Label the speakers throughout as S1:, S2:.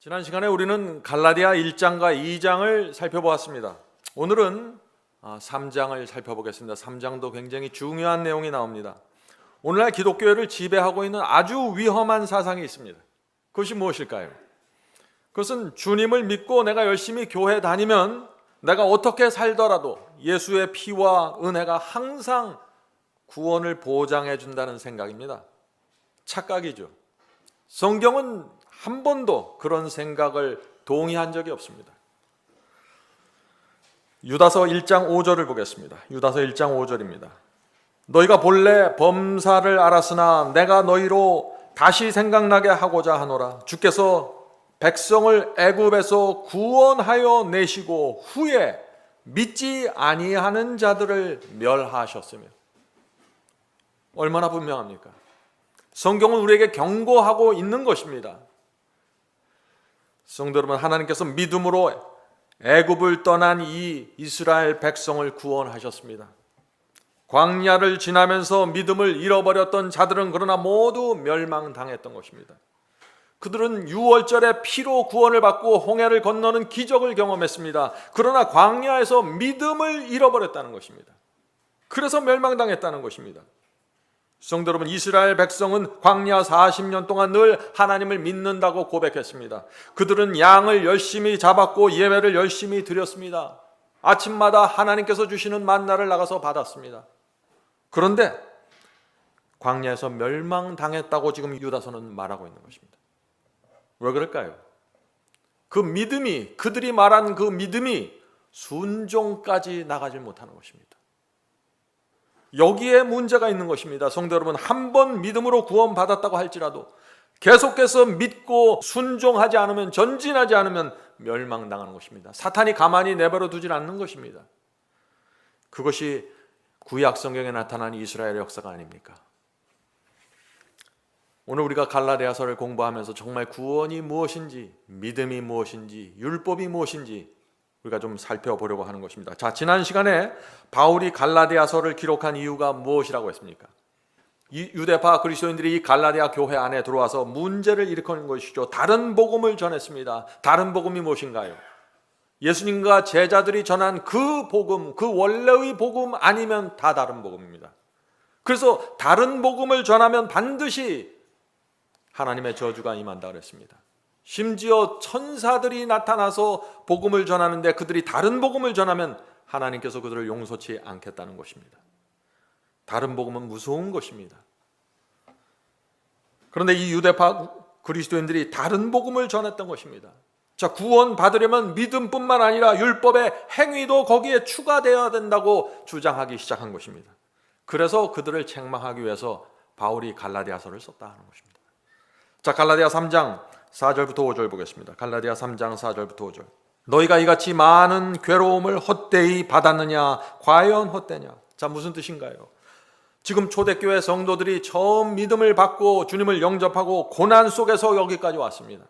S1: 지난 시간에 우리는 갈라디아 1장과 2장을 살펴보았습니다. 오늘은 3장을 살펴보겠습니다. 3장도 굉장히 중요한 내용이 나옵니다. 오늘날 기독교회를 지배하고 있는 아주 위험한 사상이 있습니다. 그것이 무엇일까요? 그것은 주님을 믿고 내가 열심히 교회 다니면 내가 어떻게 살더라도 예수의 피와 은혜가 항상 구원을 보장해 준다는 생각입니다. 착각이죠. 성경은 한 번도 그런 생각을 동의한 적이 없습니다. 유다서 1장 5절을 보겠습니다. 유다서 1장 5절입니다. 너희가 본래 범사를 알았으나 내가 너희로 다시 생각나게 하고자 하노라. 주께서 백성을 애굽에서 구원하여 내시고 후에 믿지 아니하는 자들을 멸하셨으며. 얼마나 분명합니까? 성경은 우리에게 경고하고 있는 것입니다. 성도 여러분, 하나님께서 믿음으로 애굽을 떠난 이 이스라엘 백성을 구원하셨습니다. 광야를 지나면서 믿음을 잃어버렸던 자들은 그러나 모두 멸망당했던 것입니다. 그들은 유월절에 피로 구원을 받고 홍해를 건너는 기적을 경험했습니다. 그러나 광야에서 믿음을 잃어버렸다는 것입니다. 그래서 멸망당했다는 것입니다. 성도 여러분, 이스라엘 백성은 광야 40년 동안 늘 하나님을 믿는다고 고백했습니다. 그들은 양을 열심히 잡았고 예배를 열심히 드렸습니다. 아침마다 하나님께서 주시는 만나를 나가서 받았습니다. 그런데 광야에서 멸망당했다고 지금 유다서는 말하고 있는 것입니다. 왜 그럴까요? 그 믿음이, 그들이 말한 그 믿음이 순종까지 나가질 못하는 것입니다. 여기에 문제가 있는 것입니다. 성도 여러분, 한 번 믿음으로 구원받았다고 할지라도 계속해서 믿고 순종하지 않으면, 전진하지 않으면 멸망당하는 것입니다. 사탄이 가만히 내버려 두질 않는 것입니다. 그것이 구약 성경에 나타난 이스라엘의 역사가 아닙니까? 오늘 우리가 갈라디아서를 공부하면서 정말 구원이 무엇인지, 믿음이 무엇인지, 율법이 무엇인지 우리가 좀 살펴보려고 하는 것입니다. 자, 지난 시간에 바울이 갈라디아서를 기록한 이유가 무엇이라고 했습니까? 이 유대파 그리스도인들이 이 갈라디아 교회 안에 들어와서 문제를 일으키는 것이죠. 다른 복음을 전했습니다. 다른 복음이 무엇인가요? 예수님과 제자들이 전한 그 복음, 그 원래의 복음 아니면 다 다른 복음입니다. 그래서 다른 복음을 전하면 반드시 하나님의 저주가 임한다 그랬습니다. 심지어 천사들이 나타나서 복음을 전하는데 그들이 다른 복음을 전하면 하나님께서 그들을 용서치 않겠다는 것입니다. 다른 복음은 무서운 것입니다. 그런데 이 유대파 그리스도인들이 다른 복음을 전했던 것입니다. 자, 구원 받으려면 믿음뿐만 아니라 율법의 행위도 거기에 추가되어야 된다고 주장하기 시작한 것입니다. 그래서 그들을 책망하기 위해서 바울이 갈라디아서를 썼다 하는 것입니다. 자, 갈라디아 3장 4절부터 5절 보겠습니다. 갈라디아 3장 4절부터 5절. 너희가 이같이 많은 괴로움을 헛되이 받았느냐? 과연 헛되냐? 자, 무슨 뜻인가요? 지금 초대교회 성도들이 처음 믿음을 받고 주님을 영접하고 고난 속에서 여기까지 왔습니다.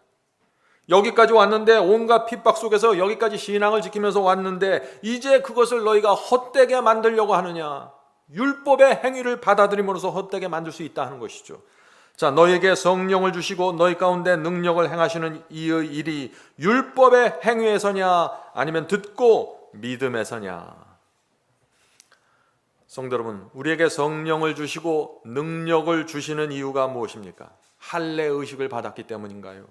S1: 여기까지 왔는데 온갖 핍박 속에서 여기까지 신앙을 지키면서 왔는데 이제 그것을 너희가 헛되게 만들려고 하느냐? 율법의 행위를 받아들임으로써 헛되게 만들 수 있다 하는 것이죠. 자, 너에게 성령을 주시고 너희 가운데 능력을 행하시는 이의 일이 율법의 행위에서냐 아니면 듣고 믿음에서냐? 성도 여러분, 우리에게 성령을 주시고 능력을 주시는 이유가 무엇입니까? 할례 의식을 받았기 때문인가요?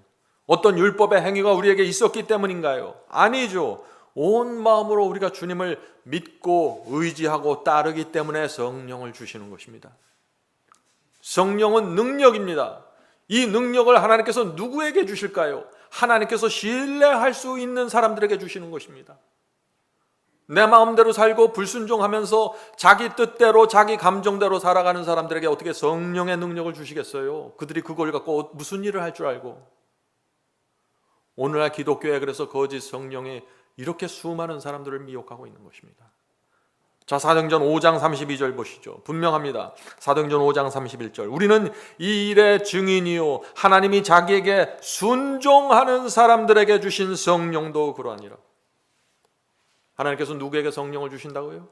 S1: 어떤 율법의 행위가 우리에게 있었기 때문인가요? 아니죠. 온 마음으로 우리가 주님을 믿고 의지하고 따르기 때문에 성령을 주시는 것입니다. 성령은 능력입니다. 이 능력을 하나님께서 누구에게 주실까요? 하나님께서 신뢰할 수 있는 사람들에게 주시는 것입니다. 내 마음대로 살고 불순종하면서 자기 뜻대로 자기 감정대로 살아가는 사람들에게 어떻게 성령의 능력을 주시겠어요? 그들이 그걸 갖고 무슨 일을 할 줄 알고. 오늘날 기독교에 그래서 거짓 성령이 이렇게 수많은 사람들을 미혹하고 있는 것입니다. 자, 사도행전 5장 32절 보시죠. 분명합니다. 사도행전 5장 31절. 우리는 이 일의 증인이요 하나님이 자기에게 순종하는 사람들에게 주신 성령도 그러하니라. 하나님께서 누구에게 성령을 주신다고요?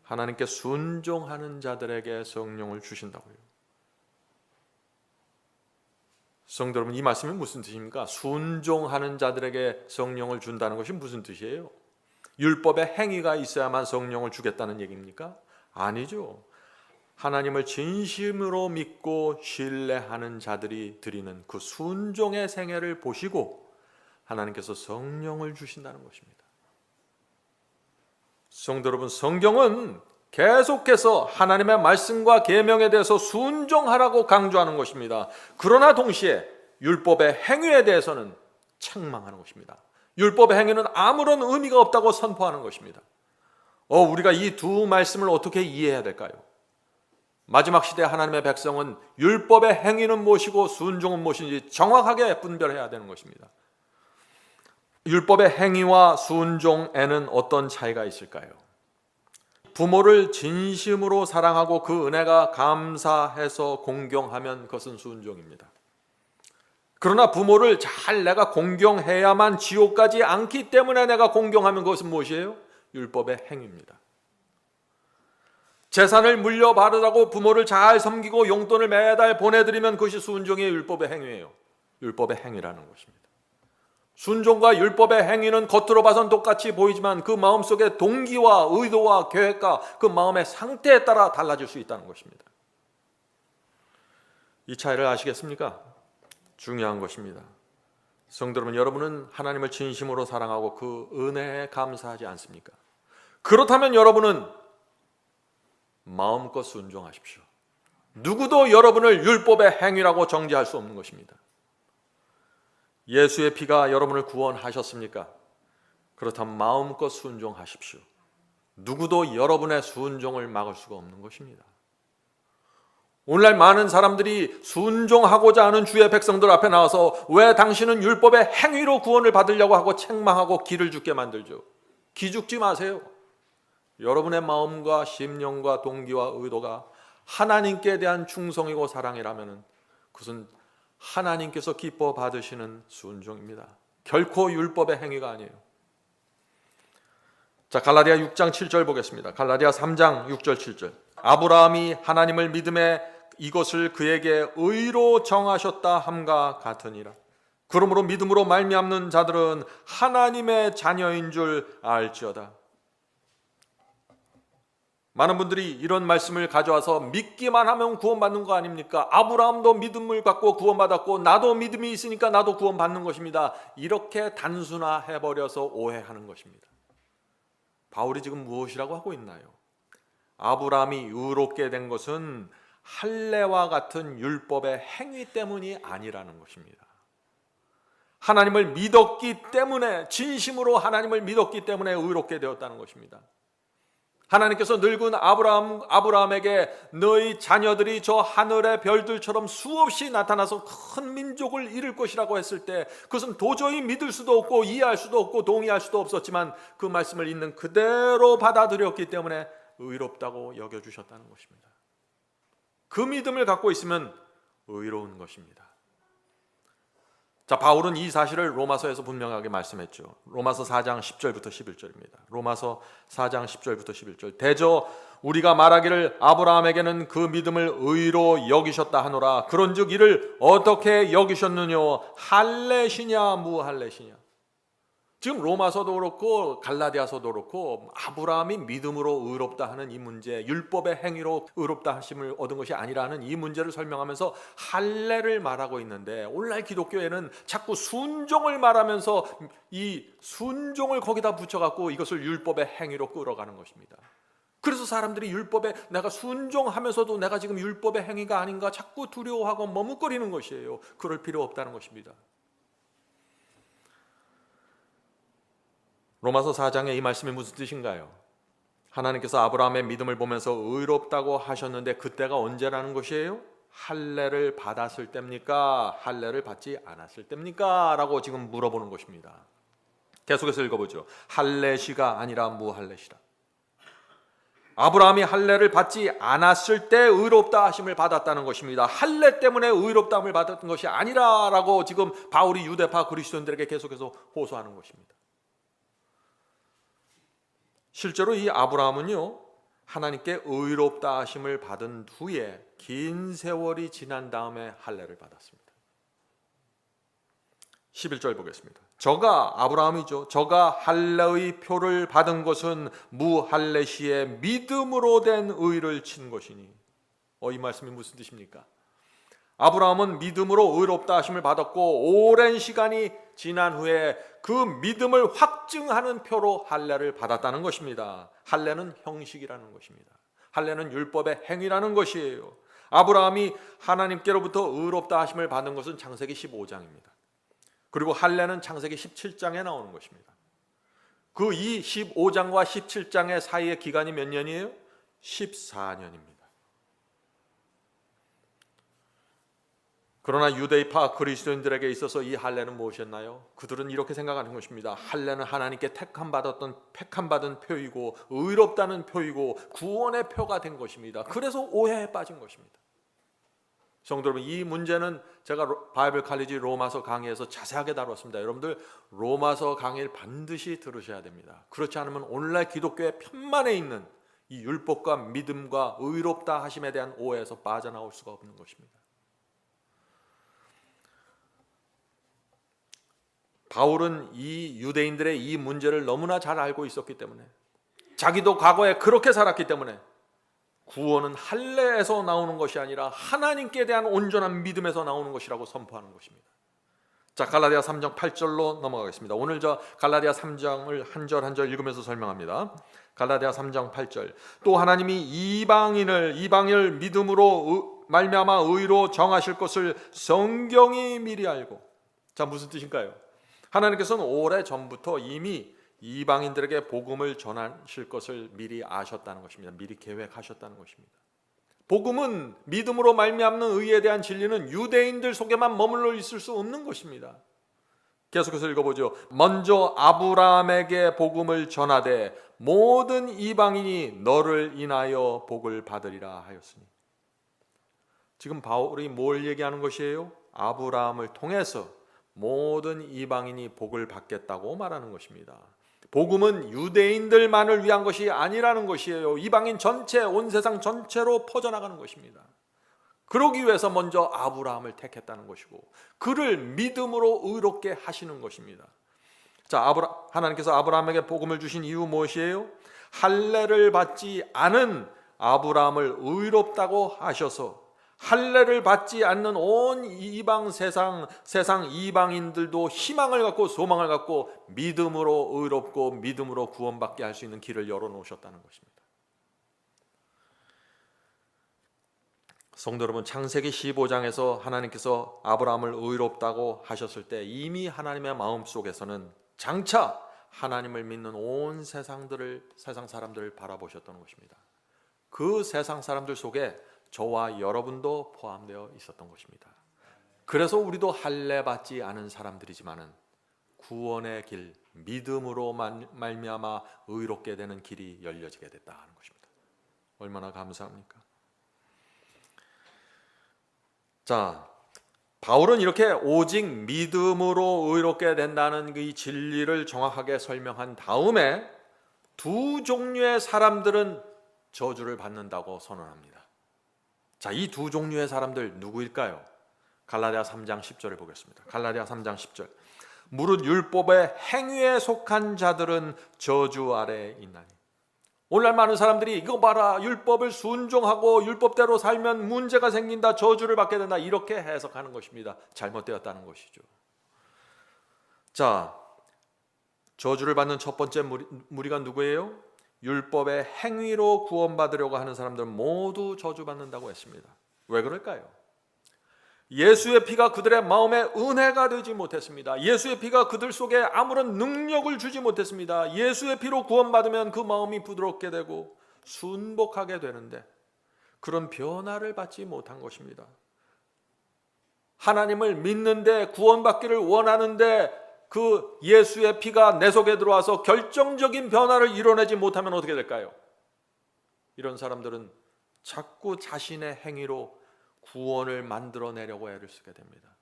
S1: 하나님께 순종하는 자들에게 성령을 주신다고요. 성도 여러분, 이 말씀이 무슨 뜻입니까? 순종하는 자들에게 성령을 준다는 것이 무슨 뜻이에요? 율법의 행위가 있어야만 성령을 주겠다는 얘기입니까? 아니죠. 하나님을 진심으로 믿고 신뢰하는 자들이 드리는 그 순종의 생애를 보시고 하나님께서 성령을 주신다는 것입니다. 성도 여러분, 성경은 계속해서 하나님의 말씀과 계명에 대해서 순종하라고 강조하는 것입니다. 그러나 동시에 율법의 행위에 대해서는 책망하는 것입니다. 율법의 행위는 아무런 의미가 없다고 선포하는 것입니다. 우리가 이 두 말씀을 어떻게 이해해야 될까요? 마지막 시대 하나님의 백성은 율법의 행위는 무엇이고 순종은 무엇인지 정확하게 분별해야 되는 것입니다. 율법의 행위와 순종에는 어떤 차이가 있을까요? 부모를 진심으로 사랑하고 그 은혜가 감사해서 공경하면 그것은 순종입니다. 그러나 부모를 잘 내가 공경해야만 지옥 가지 않기 때문에 내가 공경하면 그것은 무엇이에요? 율법의 행위입니다. 재산을 물려받으라고 부모를 잘 섬기고 용돈을 매달 보내드리면 그것이 순종의 율법의 행위예요. 율법의 행위라는 것입니다. 순종과 율법의 행위는 겉으로 봐선 똑같이 보이지만 그 마음속의 동기와 의도와 계획과 그 마음의 상태에 따라 달라질 수 있다는 것입니다. 이 차이를 아시겠습니까? 중요한 것입니다. 성도 여러분, 여러분은 하나님을 진심으로 사랑하고 그 은혜에 감사하지 않습니까? 그렇다면 여러분은 마음껏 순종하십시오. 누구도 여러분을 율법의 행위라고 정죄할 수 없는 것입니다. 예수의 피가 여러분을 구원하셨습니까? 그렇다면 마음껏 순종하십시오. 누구도 여러분의 순종을 막을 수가 없는 것입니다. 오늘날 많은 사람들이 순종하고자 하는 주의 백성들 앞에 나와서 왜 당신은 율법의 행위로 구원을 받으려고 하고 책망하고 기를 죽게 만들죠? 기죽지 마세요. 여러분의 마음과 심령과 동기와 의도가 하나님께 대한 충성이고 사랑이라면 그것은 하나님께서 기뻐 받으시는 순종입니다. 결코 율법의 행위가 아니에요. 자, 갈라디아 6장 7절 보겠습니다. 갈라디아 3장 6절 7절. 아브라함이 하나님을 믿음에 이것을 그에게 의로 정하셨다 함과 같으니라. 그러므로 믿음으로 말미암는 자들은 하나님의 자녀인 줄 알지어다. 많은 분들이 이런 말씀을 가져와서 믿기만 하면 구원받는 거 아닙니까? 아브라함도 믿음을 갖고 구원받았고 나도 믿음이 있으니까 나도 구원받는 것입니다. 이렇게 단순화해버려서 오해하는 것입니다. 바울이 지금 무엇이라고 하고 있나요? 아브라함이 의롭게 된 것은 할례와 같은 율법의 행위 때문이 아니라는 것입니다. 하나님을 믿었기 때문에, 진심으로 하나님을 믿었기 때문에 의롭게 되었다는 것입니다. 하나님께서 늙은 아브라함에게 너희 자녀들이 저 하늘의 별들처럼 수없이 나타나서 큰 민족을 이룰 것이라고 했을 때 그것은 도저히 믿을 수도 없고 이해할 수도 없고 동의할 수도 없었지만 그 말씀을 있는 그대로 받아들였기 때문에 의롭다고 여겨주셨다는 것입니다. 그 믿음을 갖고 있으면 의로운 것입니다. 자, 바울은 이 사실을 로마서에서 분명하게 말씀했죠. 로마서 4장 10절부터 11절입니다. 로마서 4장 10절부터 11절. 대저 우리가 말하기를 아브라함에게는 그 믿음을 의로 여기셨다 하노라. 그런즉 이를 어떻게 여기셨느냐? 할례시냐 무할례시냐? 지금 로마서도 그렇고 갈라디아서도 그렇고 아브라함이 믿음으로 의롭다 하는 이 문제, 율법의 행위로 의롭다 하심을 얻은 것이 아니라는 이 문제를 설명하면서 할례를 말하고 있는데 오늘날 기독교에는 자꾸 순종을 말하면서 이 순종을 거기다 붙여갖고 이것을 율법의 행위로 끌어가는 것입니다. 그래서 사람들이 율법에 내가 순종하면서도 내가 지금 율법의 행위가 아닌가 자꾸 두려워하고 머뭇거리는 것이에요. 그럴 필요 없다는 것입니다. 로마서 4장의 이 말씀이 무슨 뜻인가요? 하나님께서 아브라함의 믿음을 보면서 의롭다고 하셨는데 그때가 언제라는 것이에요? 할례를 받았을 때입니까? 할례를 받지 않았을 때입니까? 라고 지금 물어보는 것입니다. 계속해서 읽어보죠. 할례시가 아니라 무할례시라. 아브라함이 할례를 받지 않았을 때 의롭다 하심을 받았다는 것입니다. 할례 때문에 의롭다함을 받았던 것이 아니라라고 지금 바울이 유대파 그리스도인들에게 계속해서 호소하는 것입니다. 실제로 이 아브라함은요, 하나님께 의롭다 하심을 받은 후에 긴 세월이 지난 다음에 할례를 받았습니다. 11절 보겠습니다. 저가 아브라함이죠. 저가 할례의 표를 받은 것은 무할례시의 믿음으로 된 의를 친 것이니. 이 말씀이 무슨 뜻입니까? 아브라함은 믿음으로 의롭다 하심을 받았고 오랜 시간이 지난 후에 그 믿음을 확증하는 표로 할례를 받았다는 것입니다. 할례는 형식이라는 것입니다. 할례는 율법의 행위라는 것이에요. 아브라함이 하나님께로부터 의롭다 하심을 받은 것은 창세기 15장입니다. 그리고 할례는 창세기 17장에 나오는 것입니다. 그 이 15장과 17장의 사이의 기간이 몇 년이에요? 14년입니다. 그러나 유대파 그리스도인들에게 있어서 이 할례는 무엇이었나요? 그들은 이렇게 생각하는 것입니다. 할례는 하나님께 택함받은 표이고 의롭다는 표이고 구원의 표가 된 것입니다. 그래서 오해에 빠진 것입니다. 성도 여러분, 이 문제는 제가 바이블 칼리지 로마서 강의에서 자세하게 다뤘습니다. 여러분들 로마서 강의를 반드시 들으셔야 됩니다. 그렇지 않으면 오늘날 기독교의 편만에 있는 이 율법과 믿음과 의롭다 하심에 대한 오해에서 빠져나올 수가 없는 것입니다. 바울은 이 유대인들의 이 문제를 너무나 잘 알고 있었기 때문에, 자기도 과거에 그렇게 살았기 때문에 구원은 할례에서 나오는 것이 아니라 하나님께 대한 온전한 믿음에서 나오는 것이라고 선포하는 것입니다. 자, 갈라디아 3장 8절로 넘어가겠습니다. 오늘 저 갈라디아 3장을 한 절 한 절 읽으면서 설명합니다. 갈라디아 3장 8절. 또 하나님이 이방인을 믿음으로 말미암아 의로 정하실 것을 성경이 미리 알고. 자, 무슨 뜻일까요? 하나님께서는 오래전부터 이미 이방인들에게 복음을 전하실 것을 미리 아셨다는 것입니다. 미리 계획하셨다는 것입니다. 복음은 믿음으로 말미암는 의에 대한 진리는 유대인들 속에만 머물러 있을 수 없는 것입니다. 계속해서 읽어보죠. 먼저 아브라함에게 복음을 전하되 모든 이방인이 너를 인하여 복을 받으리라 하였으니. 지금 바울이 뭘 얘기하는 것이에요? 아브라함을 통해서 모든 이방인이 복을 받겠다고 말하는 것입니다. 복음은 유대인들만을 위한 것이 아니라는 것이에요. 이방인 전체, 온 세상 전체로 퍼져나가는 것입니다. 그러기 위해서 먼저 아브라함을 택했다는 것이고 그를 믿음으로 의롭게 하시는 것입니다. 자, 하나님께서 아브라함에게 복음을 주신 이유 무엇이에요? 할례를 받지 않은 아브라함을 의롭다고 하셔서 할례를 받지 않는 온 이방 세상 이방인들도 희망을 갖고 소망을 갖고 믿음으로 의롭고 믿음으로 구원받게 할 수 있는 길을 열어놓으셨다는 것입니다. 성도 여러분, 창세기 15장에서 하나님께서 아브라함을 의롭다고 하셨을 때 이미 하나님의 마음속에서는 장차 하나님을 믿는 온 세상 사람들을 바라보셨던 것입니다. 그 세상 사람들 속에 저와 여러분도 포함되어 있었던 것입니다. 그래서 우리도 할례 받지 않은 사람들이지만은 구원의 길, 믿음으로 말미암아 의롭게 되는 길이 열려지게 됐다 하는 것입니다. 얼마나 감사합니까? 자, 바울은 이렇게 오직 믿음으로 의롭게 된다는 이 진리를 정확하게 설명한 다음에 두 종류의 사람들은 저주를 받는다고 선언합니다. 자, 이 두 종류의 사람들 누구일까요? 갈라디아 3장 10절을 보겠습니다. 갈라디아 3장 10절. 무릇 율법의 행위에 속한 자들은 저주 아래에 있나니. 오늘날 많은 사람들이 이거 봐라, 율법을 순종하고 율법대로 살면 문제가 생긴다, 저주를 받게 된다, 이렇게 해석하는 것입니다. 잘못되었다는 것이죠. 자, 저주를 받는 첫 번째 무리가 누구예요? 율법의 행위로 구원받으려고 하는 사람들은 모두 저주받는다고 했습니다. 왜 그럴까요? 예수의 피가 그들의 마음에 은혜가 되지 못했습니다. 예수의 피가 그들 속에 아무런 능력을 주지 못했습니다. 예수의 피로 구원받으면 그 마음이 부드럽게 되고 순복하게 되는데 그런 변화를 받지 못한 것입니다. 하나님을 믿는데 구원받기를 원하는데 그 예수의 피가 내 속에 들어와서 결정적인 변화를 이뤄내지 못하면 어떻게 될까요? 이런 사람들은 자꾸 자신의 행위로 구원을 만들어내려고 애를 쓰게 됩니다.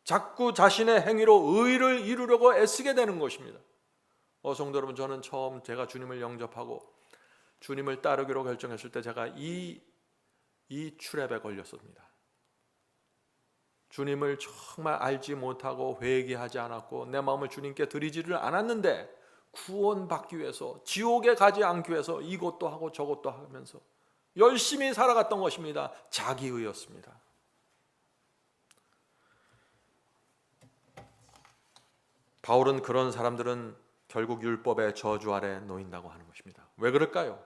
S1: 자꾸 자신의 행위로 의를 이루려고 애쓰게 되는 것입니다. 성도 여러분, 저는 처음 제가 주님을 영접하고 주님을 따르기로 결정했을 때 제가 이 트랩에 걸렸습니다. 주님을 정말 알지 못하고 회개하지 않았고 내 마음을 주님께 드리지를 않았는데 구원받기 위해서, 지옥에 가지 않기 위해서 이것도 하고 저것도 하면서 열심히 살아갔던 것입니다. 자기의였습니다. 바울은 그런 사람들은 결국 율법의 저주 아래 놓인다고 하는 것입니다. 왜 그럴까요?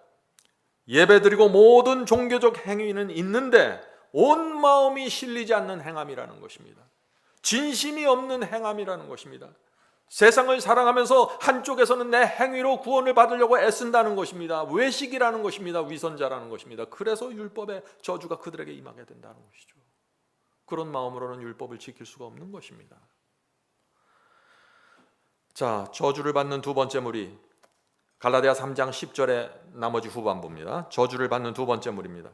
S1: 예배드리고 모든 종교적 행위는 있는데 온 마음이 실리지 않는 행함이라는 것입니다. 진심이 없는 행함이라는 것입니다. 세상을 사랑하면서 한쪽에서는 내 행위로 구원을 받으려고 애쓴다는 것입니다. 외식이라는 것입니다. 위선자라는 것입니다. 그래서 율법의 저주가 그들에게 임하게 된다는 것이죠. 그런 마음으로는 율법을 지킬 수가 없는 것입니다. 자, 저주를 받는 두 번째 무리, 갈라디아 3장 10절의 나머지 후반부입니다. 저주를 받는 두 번째 무리입니다.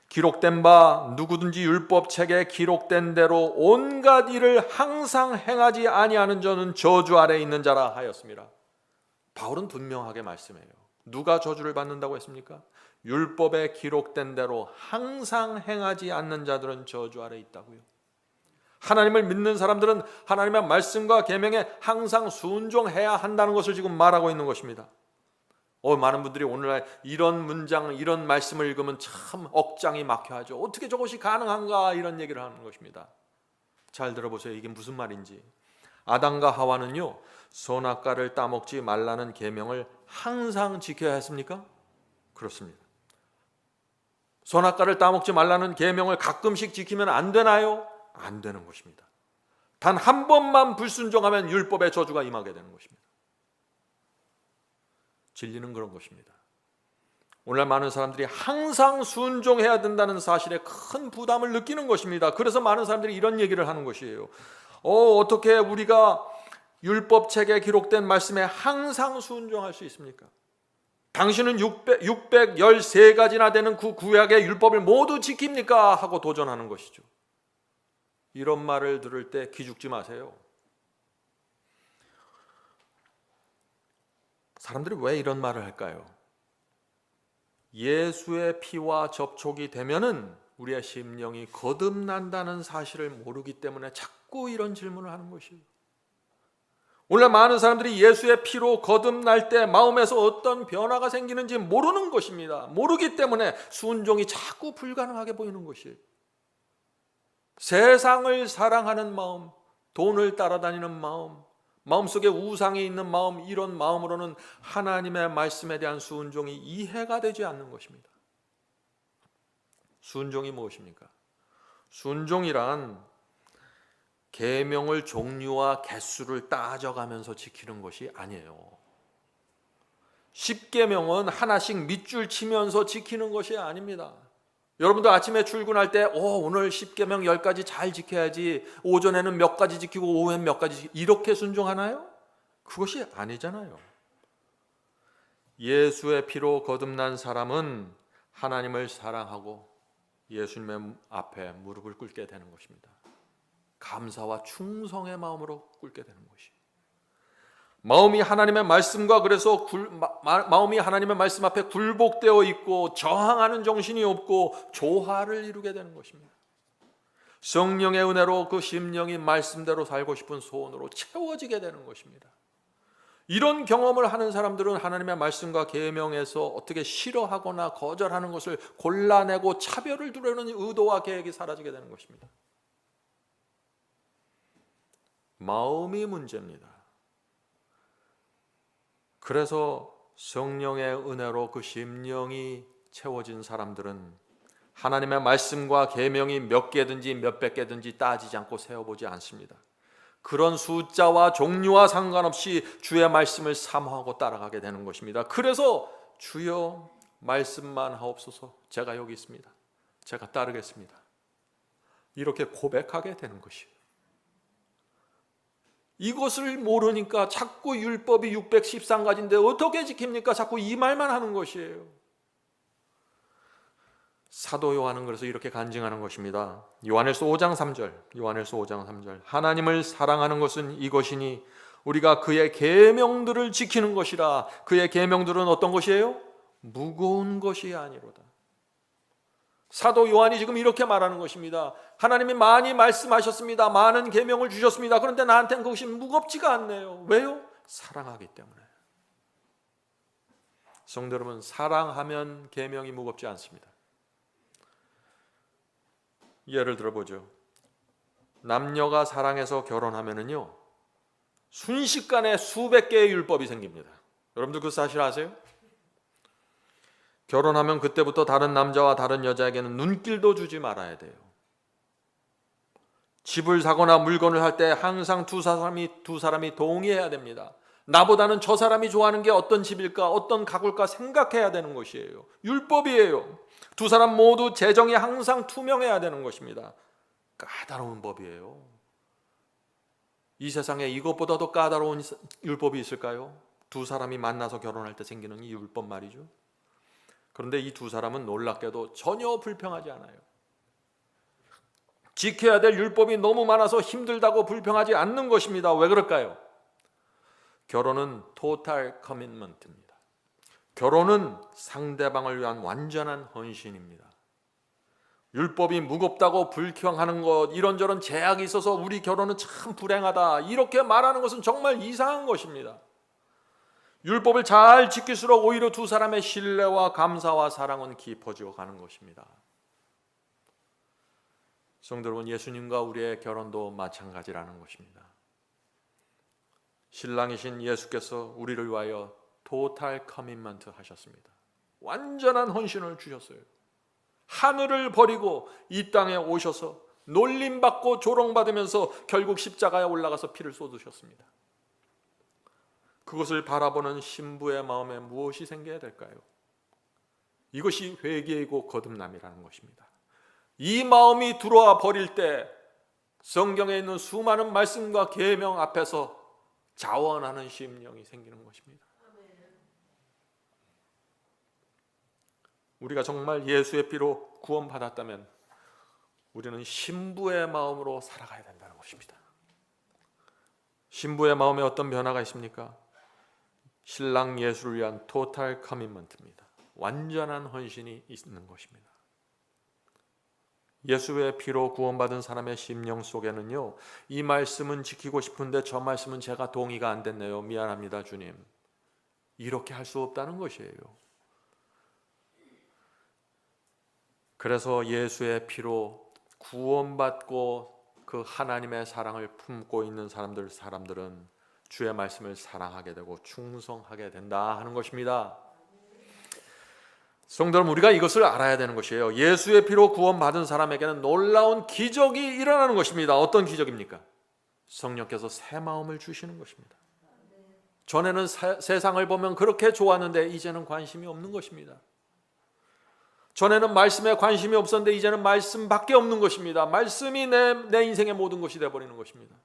S1: 기록된 바 누구든지 율법책에 기록된 대로 온갖 일을 항상 행하지 아니하는 자는 저주 아래에 있는 자라 하였습니다. 바울은 분명하게 말씀해요. 누가 저주를 받는다고 했습니까? 율법에 기록된 대로 항상 행하지 않는 자들은 저주 아래에 있다고요. 하나님을 믿는 사람들은 하나님의 말씀과 계명에 항상 순종해야 한다는 것을 지금 말하고 있는 것입니다. 많은 분들이 오늘날 이런 문장, 이런 말씀을 읽으면 참 억장이 막혀하죠. 어떻게 저것이 가능한가, 이런 얘기를 하는 것입니다. 잘 들어보세요. 이게 무슨 말인지. 아담과 하와는요, 선악과를 따먹지 말라는 계명을 항상 지켜야 했습니까? 그렇습니다. 선악과를 따먹지 말라는 계명을 가끔씩 지키면 안 되나요? 안 되는 것입니다. 단 한 번만 불순종하면 율법의 저주가 임하게 되는 것입니다. 진리는 그런 것입니다. 오늘날 많은 사람들이 항상 순종해야 된다는 사실에 큰 부담을 느끼는 것입니다. 그래서 많은 사람들이 이런 얘기를 하는 것이에요. 어떻게 우리가 율법책에 기록된 말씀에 항상 순종할 수 있습니까? 당신은 613가지나 되는 그 구약의 율법을 모두 지킵니까? 하고 도전하는 것이죠. 이런 말을 들을 때 기죽지 마세요. 사람들이 왜 이런 말을 할까요? 예수의 피와 접촉이 되면은 우리의 심령이 거듭난다는 사실을 모르기 때문에 자꾸 이런 질문을 하는 것이에요. 원래 많은 사람들이 예수의 피로 거듭날 때 마음에서 어떤 변화가 생기는지 모르는 것입니다. 모르기 때문에 순종이 자꾸 불가능하게 보이는 것이에요. 세상을 사랑하는 마음, 돈을 따라다니는 마음, 마음속에 우상이 있는 마음, 이런 마음으로는 하나님의 말씀에 대한 순종이 이해가 되지 않는 것입니다. 순종이 무엇입니까? 순종이란 계명을 종류와 개수를 따져가면서 지키는 것이 아니에요. 10계명은 하나씩 밑줄 치면서 지키는 것이 아닙니다. 여러분도 아침에 출근할 때 오늘 10계명 10가지 잘 지켜야지, 오전에는 몇 가지 지키고 오후엔 몇 가지 지키고, 이렇게 순종하나요? 그것이 아니잖아요. 예수의 피로 거듭난 사람은 하나님을 사랑하고 예수님의 앞에 무릎을 꿇게 되는 것입니다. 감사와 충성의 마음으로 꿇게 되는 것이에요. 마음이 하나님의 말씀과 그래서 마음이 하나님의 말씀 앞에 굴복되어 있고 저항하는 정신이 없고 조화를 이루게 되는 것입니다. 성령의 은혜로 그 심령이 말씀대로 살고 싶은 소원으로 채워지게 되는 것입니다. 이런 경험을 하는 사람들은 하나님의 말씀과 계명에서 어떻게 싫어하거나 거절하는 것을 골라내고 차별을 두려는 의도와 계획이 사라지게 되는 것입니다. 마음이 문제입니다. 그래서 성령의 은혜로 그 심령이 채워진 사람들은 하나님의 말씀과 계명이 몇 개든지 몇백 개든지 따지지 않고 세어보지 않습니다. 그런 숫자와 종류와 상관없이 주의 말씀을 사모하고 따라가게 되는 것입니다. 그래서 주여 말씀만 하옵소서, 제가 여기 있습니다, 제가 따르겠습니다, 이렇게 고백하게 되는 것이에요. 이것을 모르니까 자꾸 율법이 613가지인데 어떻게 지킵니까? 자꾸 이 말만 하는 것이에요. 사도 요한은 그래서 이렇게 간증하는 것입니다. 요한일서 5장 3절. 하나님을 사랑하는 것은 이것이니 우리가 그의 계명들을 지키는 것이라. 그의 계명들은 어떤 것이에요? 무거운 것이 아니로다. 사도 요한이 지금 이렇게 말하는 것입니다. 하나님이 많이 말씀하셨습니다. 많은 계명을 주셨습니다. 그런데 나한테는 그것이 무겁지가 않네요. 왜요? 사랑하기 때문에. 성도 여러분, 사랑하면 계명이 무겁지 않습니다. 예를 들어보죠. 남녀가 사랑해서 결혼하면은요, 순식간에 수백 개의 율법이 생깁니다. 여러분들 그 사실 아세요? 결혼하면 그때부터 다른 남자와 다른 여자에게는 눈길도 주지 말아야 돼요. 집을 사거나 물건을 할 때 항상 두 사람이 동의해야 됩니다. 나보다는 저 사람이 좋아하는 게 어떤 집일까, 어떤 가구일까 생각해야 되는 것이에요. 율법이에요. 두 사람 모두 재정이 항상 투명해야 되는 것입니다. 까다로운 법이에요. 이 세상에 이것보다 더 까다로운 율법이 있을까요? 두 사람이 만나서 결혼할 때 생기는 이 율법 말이죠. 그런데 이 두 사람은 놀랍게도 전혀 불평하지 않아요. 지켜야 될 율법이 너무 많아서 힘들다고 불평하지 않는 것입니다. 왜 그럴까요? 결혼은 토탈 커밋먼트입니다. 결혼은 상대방을 위한 완전한 헌신입니다. 율법이 무겁다고 불평하는 것, 이런저런 제약이 있어서 우리 결혼은 참 불행하다, 이렇게 말하는 것은 정말 이상한 것입니다. 율법을 잘 지킬수록 오히려 두 사람의 신뢰와 감사와 사랑은 깊어지고 가는 것입니다. 성도 여러분, 예수님과 우리의 결혼도 마찬가지라는 것입니다. 신랑이신 예수께서 우리를 위하여 토탈 커밋먼트 하셨습니다. 완전한 헌신을 주셨어요. 하늘을 버리고 이 땅에 오셔서 놀림받고 조롱받으면서 결국 십자가에 올라가서 피를 쏟으셨습니다. 그것을 바라보는 신부의 마음에 무엇이 생겨야 될까요? 이것이 회개이고 거듭남이라는 것입니다. 이 마음이 들어와 버릴 때 성경에 있는 수많은 말씀과 계명 앞에서 자원하는 심령이 생기는 것입니다. 우리가 정말 예수의 피로 구원받았다면 우리는 신부의 마음으로 살아가야 된다는 것입니다. 신부의 마음에 어떤 변화가 있습니까? 신랑 예수를 위한 토탈 커밋먼트입니다. 완전한 헌신이 있는 것입니다. 예수의 피로 구원받은 사람의 심령 속에는요, 이 말씀은 지키고 싶은데 저 말씀은 제가 동의가 안 됐네요. 미안합니다, 주님. 이렇게 할 수 없다는 것이에요. 그래서 예수의 피로 구원받고 그 하나님의 사랑을 품고 있는 사람들은 주의 말씀을 사랑하게 되고 충성하게 된다 하는 것입니다. 성도 여러분, 우리가 이것을 알아야 되는 것이에요. 예수의 피로 구원받은 사람에게는 놀라운 기적이 일어나는 것입니다. 어떤 기적입니까? 성령께서 새 마음을 주시는 것입니다. 전에는 세상을 보면 그렇게 좋았는데 이제는 관심이 없는 것입니다. 전에는 말씀에 관심이 없었는데 이제는 말씀밖에 없는 것입니다. 말씀이 내 인생의 모든 것이 되어버리는 것입니다.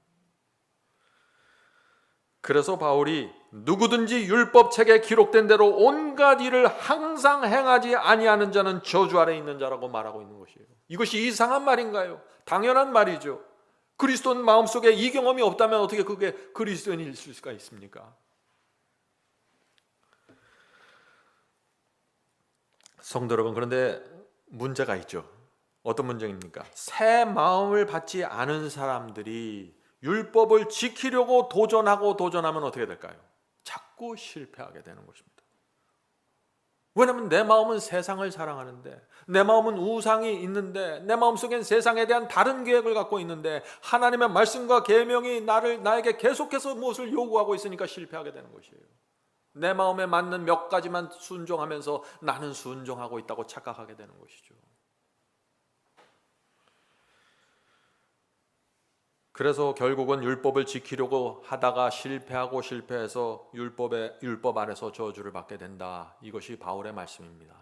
S1: 그래서 바울이 누구든지 율법책에 기록된 대로 온갖 일을 항상 행하지 아니하는 자는 저주 아래 있는 자라고 말하고 있는 것이에요. 이것이 이상한 말인가요? 당연한 말이죠. 그리스도인 마음속에 이 경험이 없다면 어떻게 그게 그리스도인일 수가 있습니까? 성도 여러분, 그런데 문제가 있죠. 어떤 문제입니까? 새 마음을 받지 않은 사람들이 율법을 지키려고 도전하면 어떻게 될까요? 자꾸 실패하게 되는 것입니다. 왜냐하면 내 마음은 세상을 사랑하는데, 내 마음은 우상이 있는데, 내 마음속엔 세상에 대한 다른 계획을 갖고 있는데 하나님의 말씀과 계명이 나에게 계속해서 무엇을 요구하고 있으니까 실패하게 되는 것이에요. 내 마음에 맞는 몇 가지만 순종하면서 나는 순종하고 있다고 착각하게 되는 것이죠. 그래서 결국은 율법을 지키려고 하다가 실패해서 율법 안에서 저주를 받게 된다. 이것이 바울의 말씀입니다.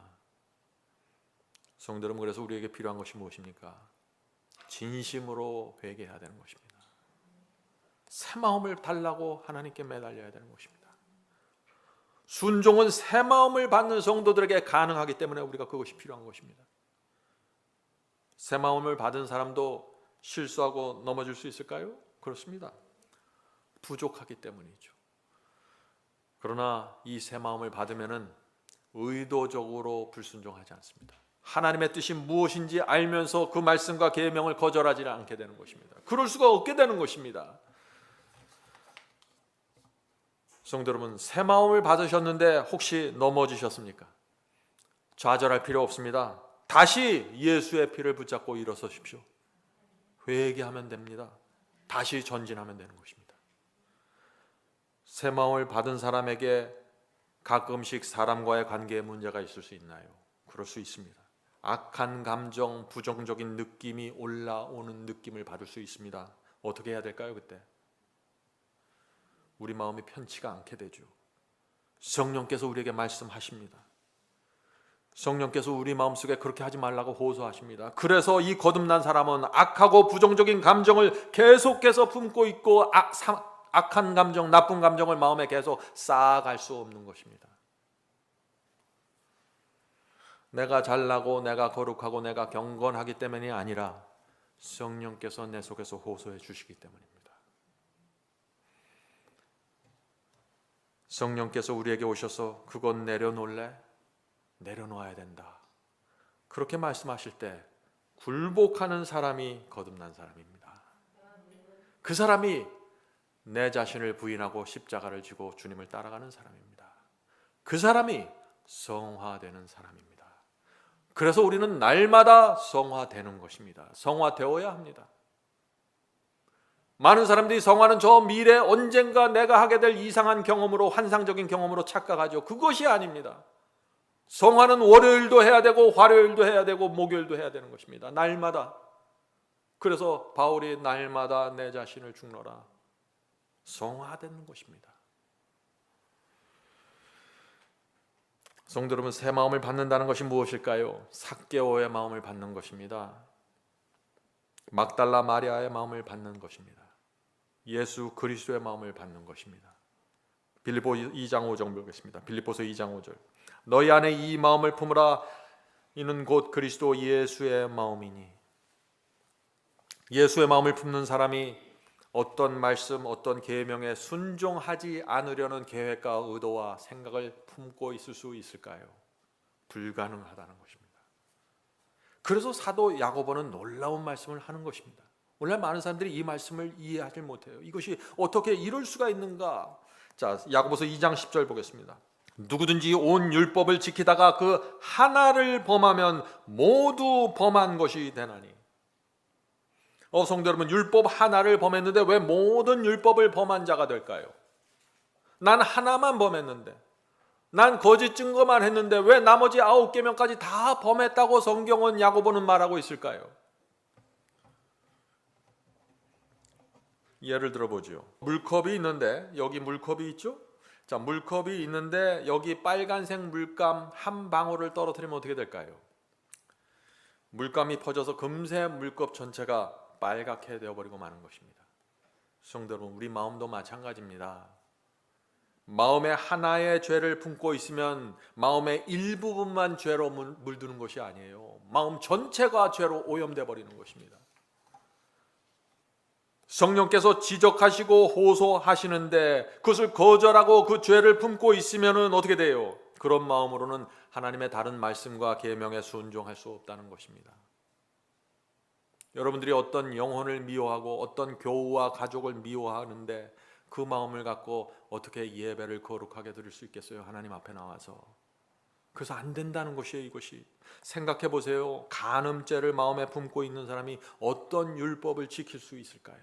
S1: 성도 여러분, 그래서 우리에게 필요한 것이 무엇입니까? 진심으로 회개해야 되는 것입니다. 새 마음을 달라고 하나님께 매달려야 되는 것입니다. 순종은 새 마음을 받는 성도들에게 가능하기 때문에 우리가 그것이 필요한 것입니다. 새 마음을 받은 사람도 실수하고 넘어질 수 있을까요? 그렇습니다. 부족하기 때문이죠. 그러나 이 새 마음을 받으면은 의도적으로 불순종하지 않습니다. 하나님의 뜻이 무엇인지 알면서 그 말씀과 계명을 거절하지 않게 되는 것입니다. 그럴 수가 없게 되는 것입니다. 성도 여러분, 새 마음을 받으셨는데 혹시 넘어지셨습니까? 좌절할 필요 없습니다. 다시 예수의 피를 붙잡고 일어서십시오. 회개하면 됩니다. 다시 전진하면 되는 것입니다. 새 마음을 받은 사람에게 가끔씩 사람과의 관계에 문제가 있을 수 있나요? 그럴 수 있습니다. 악한 감정, 부정적인 느낌이 올라오는 느낌을 받을 수 있습니다. 어떻게 해야 될까요? 그때 우리 마음이 편치가 않게 되죠. 성령께서 우리에게 말씀하십니다. 성령께서 우리 마음속에 그렇게 하지 말라고 호소하십니다. 그래서 이 거듭난 사람은 악하고 부정적인 감정을 계속해서 품고 있고 악한 감정, 나쁜 감정을 마음에 계속 쌓아갈 수 없는 것입니다. 내가 잘나고 내가 거룩하고 내가 경건하기 때문이 아니라 성령께서 내 속에서 호소해 주시기 때문입니다. 성령께서 우리에게 오셔서 그건 내려놓을래? 내려놓아야 된다. 그렇게 말씀하실 때 굴복하는 사람이 거듭난 사람입니다. 그 사람이 내 자신을 부인하고 십자가를 지고 주님을 따라가는 사람입니다. 그 사람이 성화되는 사람입니다. 그래서 우리는 날마다 성화되는 것입니다. 성화되어야 합니다. 많은 사람들이 성화는 저 미래 언젠가 내가 하게 될 이상한 경험으로, 환상적인 경험으로 착각하죠. 그것이 아닙니다. 성화는 월요일도 해야 되고 화요일도 해야 되고 목요일도 해야 되는 것입니다. 날마다. 그래서 바울이 날마다 내 자신을 죽노라 성화되는 것입니다. 성도 여러분, 새 마음을 받는다는 것이 무엇일까요? 삭개오의 마음을 받는 것입니다. 막달라 마리아의 마음을 받는 것입니다. 예수 그리스도의 마음을 받는 것입니다. 빌립보 2장 5절 보겠습니다. 빌립보서 2장 5절. 너희 안에 이 마음을 품으라. 이는 곧 그리스도 예수의 마음이니. 예수의 마음을 품는 사람이 어떤 말씀, 어떤 계명에 순종하지 않으려는 계획과 의도와 생각을 품고 있을 수 있을까요? 불가능하다는 것입니다. 그래서 사도 야고보는 놀라운 말씀을 하는 것입니다. 오늘 많은 사람들이 이 말씀을 이해하지 못해요. 이것이 어떻게 이럴 수가 있는가? 자, 야고보서 2장 10절 보겠습니다. 누구든지 온 율법을 지키다가 그 하나를 범하면 모두 범한 것이 되나니. 성도 여러분, 율법 하나를 범했는데 왜 모든 율법을 범한 자가 될까요? 난 하나만 범했는데, 난 거짓 증거만 했는데 왜 나머지 9계명까지 다 범했다고 성경은 야고보는 말하고 있을까요? 예를 들어보죠. 물컵이 있는데, 여기 물컵이 있죠? 자, 물컵이 있는데 여기 빨간색 물감 한 방울을 떨어뜨리면 어떻게 될까요? 물감이 퍼져서 금세 물컵 전체가 빨갛게 되어버리고 마는 것입니다. 성도 여러분, 우리 마음도 마찬가지입니다. 마음에 하나의 죄를 품고 있으면 마음의 일부분만 죄로 물드는 것이 아니에요. 마음 전체가 죄로 오염되어 버리는 것입니다. 성령께서 지적하시고 호소하시는데 그것을 거절하고 그 죄를 품고 있으면 어떻게 돼요? 그런 마음으로는 하나님의 다른 말씀과 계명에 순종할 수 없다는 것입니다. 여러분들이 어떤 영혼을 미워하고 어떤 교우와 가족을 미워하는데 그 마음을 갖고 어떻게 예배를 거룩하게 드릴 수 있겠어요? 하나님 앞에 나와서. 그래서 안 된다는 것이에요. 이것이. 생각해 보세요. 간음죄를 마음에 품고 있는 사람이 어떤 율법을 지킬 수 있을까요?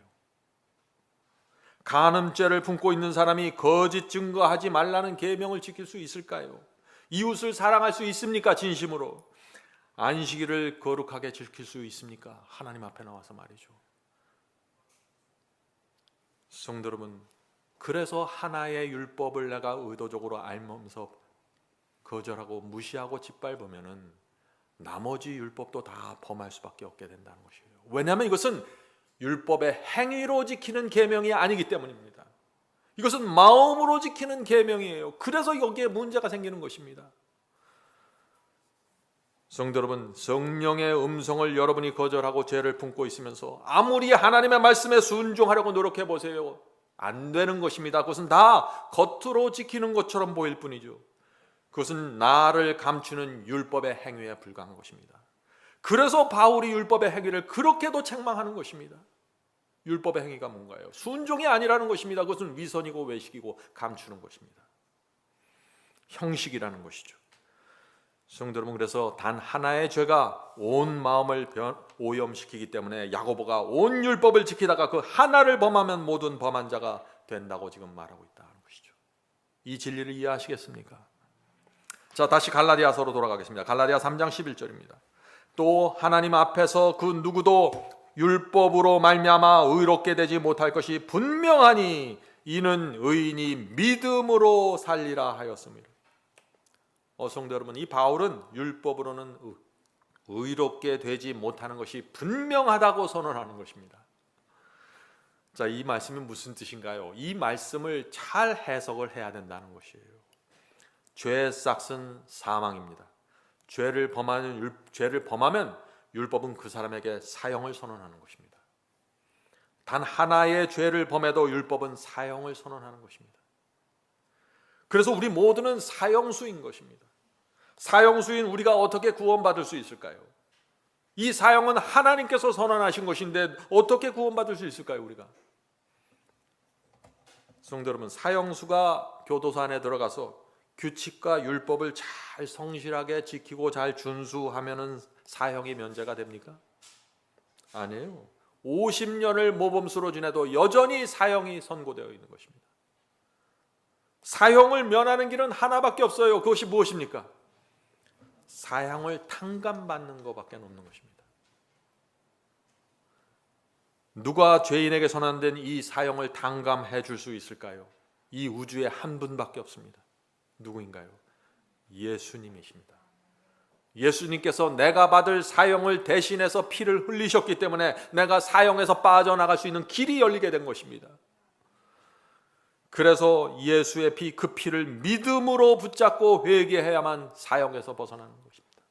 S1: 간음죄를 품고 있는 사람이 거짓 증거하지 말라는 계명을 지킬 수 있을까요? 이웃을 사랑할 수 있습니까? 진심으로. 안식일을 거룩하게 지킬 수 있습니까? 하나님 앞에 나와서 말이죠. 성도 여러분, 그래서 하나의 율법을 내가 의도적으로 알면서 거절하고 무시하고 짓밟으면은 나머지 율법도 다 범할 수밖에 없게 된다는 것이에요. 왜냐하면 이것은 율법의 행위로 지키는 계명이 아니기 때문입니다. 이것은 마음으로 지키는 계명이에요. 그래서 여기에 문제가 생기는 것입니다. 성도 여러분, 성령의 음성을 여러분이 거절하고 죄를 품고 있으면서 아무리 하나님의 말씀에 순종하려고 노력해 보세요. 안 되는 것입니다. 그것은 다 겉으로 지키는 것처럼 보일 뿐이죠. 그것은 나를 감추는 율법의 행위에 불과한 것입니다. 그래서 바울이 율법의 행위를 그렇게도 책망하는 것입니다. 율법의 행위가 뭔가요? 순종이 아니라는 것입니다. 그것은 위선이고 외식이고 감추는 것입니다. 형식이라는 것이죠. 성도 여러분, 그래서 단 하나의 죄가 온 마음을 오염시키기 때문에 야고보가 온 율법을 지키다가 그 하나를 범하면 모든 범한 자가 된다고 지금 말하고 있다는 것이죠. 이 진리를 이해하시겠습니까? 자, 다시 갈라디아서로 돌아가겠습니다. 갈라디아 3장 11절입니다. 또 하나님 앞에서 그 누구도 율법으로 말미암아 의롭게 되지 못할 것이 분명하니 이는 의인이 믿음으로 살리라 하였습니다. 성도 여러분, 이 바울은 율법으로는 의롭게 되지 못하는 것이 분명하다고 선언하는 것입니다. 자, 이 말씀이 무슨 뜻인가요? 이 말씀을 잘 해석을 해야 된다는 것이에요. 죄의 싹은 사망입니다. 죄를 범하면 율법은 그 사람에게 사형을 선언하는 것입니다. 단 하나의 죄를 범해도 율법은 사형을 선언하는 것입니다. 그래서 우리 모두는 사형수인 것입니다. 사형수인 우리가 어떻게 구원받을 수 있을까요? 이 사형은 하나님께서 선언하신 것인데 어떻게 구원받을 수 있을까요, 우리가? 성도 여러분, 사형수가 교도소 안에 들어가서 규칙과 율법을 잘 성실하게 지키고 잘 준수하면은 사형이 면제가 됩니까? 아니에요. 50년을 모범수로 지내도 여전히 사형이 선고되어 있는 것입니다. 사형을 면하는 길은 하나밖에 없어요. 그것이 무엇입니까? 사형을 탕감받는 것밖에 없는 것입니다. 누가 죄인에게 선언된 이 사형을 탕감해 줄 수 있을까요? 이 우주에 한 분밖에 없습니다. 누구인가요? 예수님이십니다. 예수님께서 내가 받을 사형을 대신해서 피를 흘리셨기 때문에 내가 사형에서 빠져나갈 수 있는 길이 열리게 된 것입니다. 그래서 예수의 피, 그 피를 믿음으로 붙잡고 회개해야만 사형에서 벗어나는 것입니다.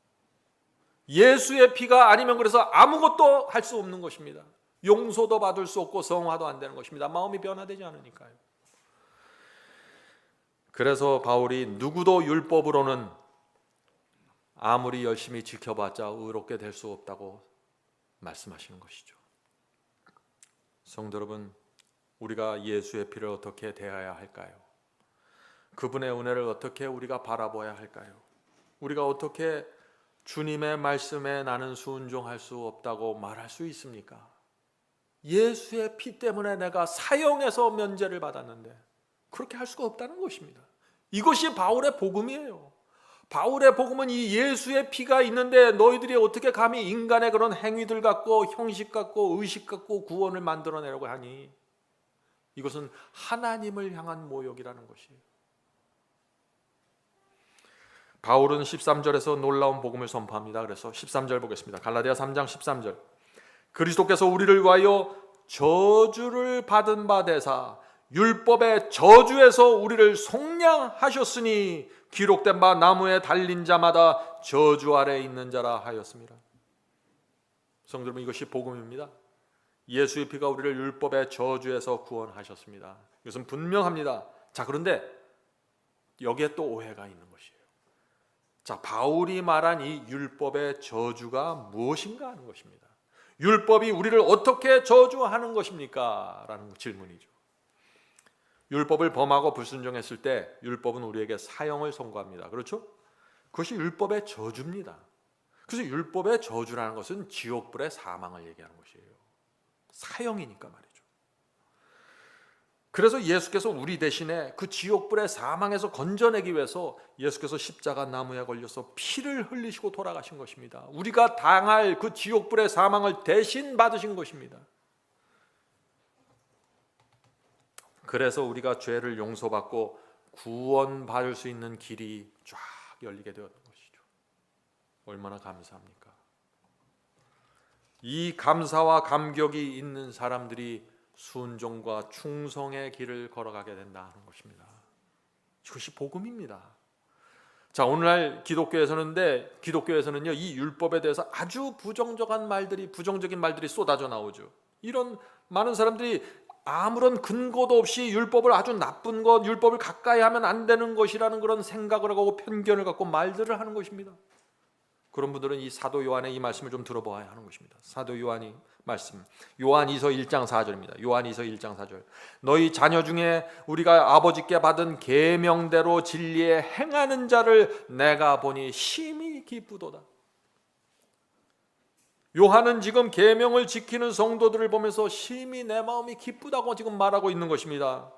S1: 예수의 피가 아니면 그래서 아무것도 할 수 없는 것입니다. 용서도 받을 수 없고 성화도 안 되는 것입니다. 마음이 변화되지 않으니까요. 그래서 바울이 누구도 율법으로는 아무리 열심히 지켜봤자 의롭게 될 수 없다고 말씀하시는 것이죠. 성도 여러분, 우리가 예수의 피를 어떻게 대해야 할까요? 그분의 은혜를 어떻게 우리가 바라봐야 할까요? 우리가 어떻게 주님의 말씀에 나는 순종할 수 없다고 말할 수 있습니까? 예수의 피 때문에 내가 사형에서 면제를 받았는데 그렇게 할 수가 없다는 것입니다. 이것이 바울의 복음이에요. 바울의 복음은 이 예수의 피가 있는데 너희들이 어떻게 감히 인간의 그런 행위들 갖고 형식 갖고 의식 갖고 구원을 만들어내려고 하니? 이것은 하나님을 향한 모욕이라는 것이에요. 바울은 13절에서 놀라운 복음을 선포합니다. 그래서 13절 보겠습니다. 갈라디아 3장 13절. 그리스도께서 우리를 위하여 저주를 받은 바 되사 율법의 저주에서 우리를 속량하셨으니 기록된 바 나무에 달린 자마다 저주 아래 있는 자라 하였습니다. 성도 여러분, 이것이 복음입니다. 예수의 피가 우리를 율법의 저주에서 구원하셨습니다. 이것은 분명합니다. 자, 그런데 여기에 또 오해가 있는 것이에요. 자, 바울이 말한 이 율법의 저주가 무엇인가 하는 것입니다. 율법이 우리를 어떻게 저주하는 것입니까? 라는 질문이죠. 율법을 범하고 불순종했을 때 율법은 우리에게 사형을 선고합니다. 그렇죠? 그것이 율법의 저주입니다. 그래서 율법의 저주라는 것은 지옥불의 사망을 얘기하는 것이에요. 사형이니까 말이죠. 그래서 예수께서 우리 대신에 그 지옥불의 사망에서 건져내기 위해서 예수께서 십자가 나무에 걸려서 피를 흘리시고 돌아가신 것입니다. 우리가 당할 그 지옥불의 사망을 대신 받으신 것입니다. 그래서 우리가 죄를 용서받고 구원받을 수 있는 길이 쫙 열리게 되었던 것이죠. 얼마나 감사합니까? 이 감사와 감격이 있는 사람들이 순종과 충성의 길을 걸어가게 된다는 것입니다. 이것이 복음입니다. 자, 오늘날 기독교에서는요, 이 율법에 대해서 아주 부정적인 말들이 쏟아져 나오죠. 이런 많은 사람들이 아무런 근거도 없이 율법을 아주 나쁜 것, 율법을 가까이 하면 안 되는 것이라는 그런 생각을 하고 편견을 갖고 말들을 하는 것입니다. 그런 분들은 이 사도 요한의 이 말씀을 좀 들어보아야 하는 것입니다. 사도 요한이 말씀, 요한이서 1장 4절입니다. 요한이서 1장 4절. 너희 자녀 중에 우리가 아버지께 받은 계명대로 진리에 행하는 자를 내가 보니 심히 기쁘도다. 요한은 지금 계명을 지키는 성도들을 보면서 심히 내 마음이 기쁘다고 지금 말하고 있는 것입니다.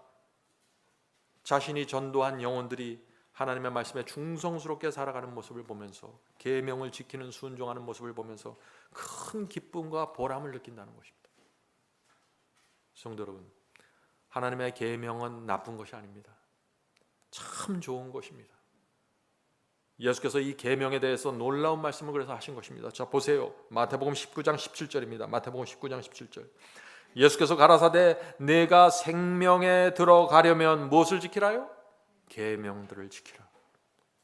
S1: 자신이 전도한 영혼들이 하나님의 말씀에 충성스럽게 살아가는 모습을 보면서, 계명을 지키는 순종하는 모습을 보면서 큰 기쁨과 보람을 느낀다는 것입니다. 성도 여러분, 하나님의 계명은 나쁜 것이 아닙니다. 참 좋은 것입니다. 예수께서 이 계명에 대해서 놀라운 말씀을 그래서 하신 것입니다. 자, 보세요. 마태복음 19장 17절입니다. 마태복음 19장 17절. 예수께서 가라사대 내가 생명에 들어가려면 무엇을 지키라요? 계명들을 지키라.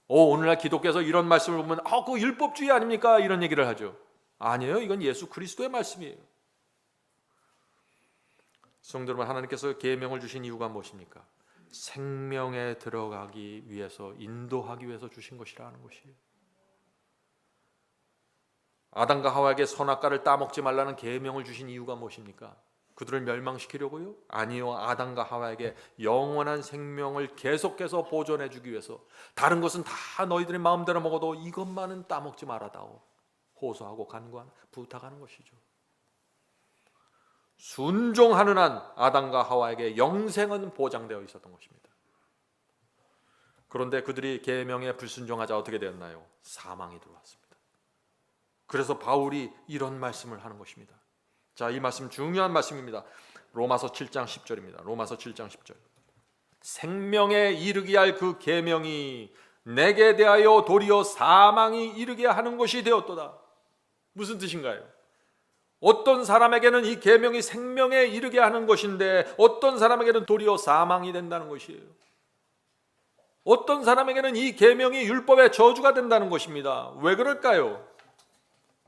S1: 오늘날 기독교에서 이런 말씀을 보면 그거 율법주의 아닙니까? 이런 얘기를 하죠. 아니에요. 이건 예수 그리스도의 말씀이에요. 성도 여러분, 하나님께서 계명을 주신 이유가 무엇입니까? 생명에 들어가기 위해서, 인도하기 위해서 주신 것이라는 것이에요. 아담과 하와에게 선악과를 따먹지 말라는 계명을 주신 이유가 무엇입니까? 그들을 멸망시키려고요? 아니요. 아담과 하와에게 영원한 생명을 계속해서 보존해 주기 위해서. 다른 것은 다 너희들의 마음대로 먹어도 이것만은 따먹지 말아다오 호소하고 간구하는, 부탁하는 것이죠. 순종하는 한 아담과 하와에게 영생은 보장되어 있었던 것입니다. 그런데 그들이 계명에 불순종하자 어떻게 되었나요? 사망이 들어왔습니다. 그래서 바울이 이런 말씀을 하는 것입니다. 자, 이 말씀 중요한 말씀입니다. 로마서 7장 10절입니다. 로마서 7장 10절. 생명에 이르게 할 그 계명이 내게 대하여 도리어 사망이 이르게 하는 것이 되었도다. 무슨 뜻인가요? 어떤 사람에게는 이 계명이 생명에 이르게 하는 것인데 어떤 사람에게는 도리어 사망이 된다는 것이에요. 어떤 사람에게는 이 계명이 율법의 저주가 된다는 것입니다. 왜 그럴까요?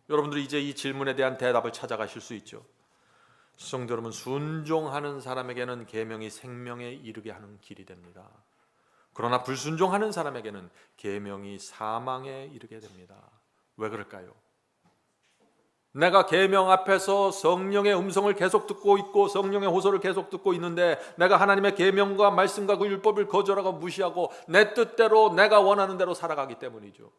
S1: 여러분들이 이제 이 질문에 대한 대답을 찾아가실 수 있죠. 성도 여러분, 순종하는 사람에게는 계명이 생명에 이르게 하는 길이 됩니다. 그러나 불순종하는 사람에게는 계명이 사망에 이르게 됩니다. 왜 그럴까요? 내가 계명 앞에서 성령의 음성을 계속 듣고 있고 성령의 호소를 계속 듣고 있는데 내가 하나님의 계명과 말씀과 그 율법을 거절하고 무시하고 내 뜻대로 내가 원하는 대로 살아가기 때문이죠.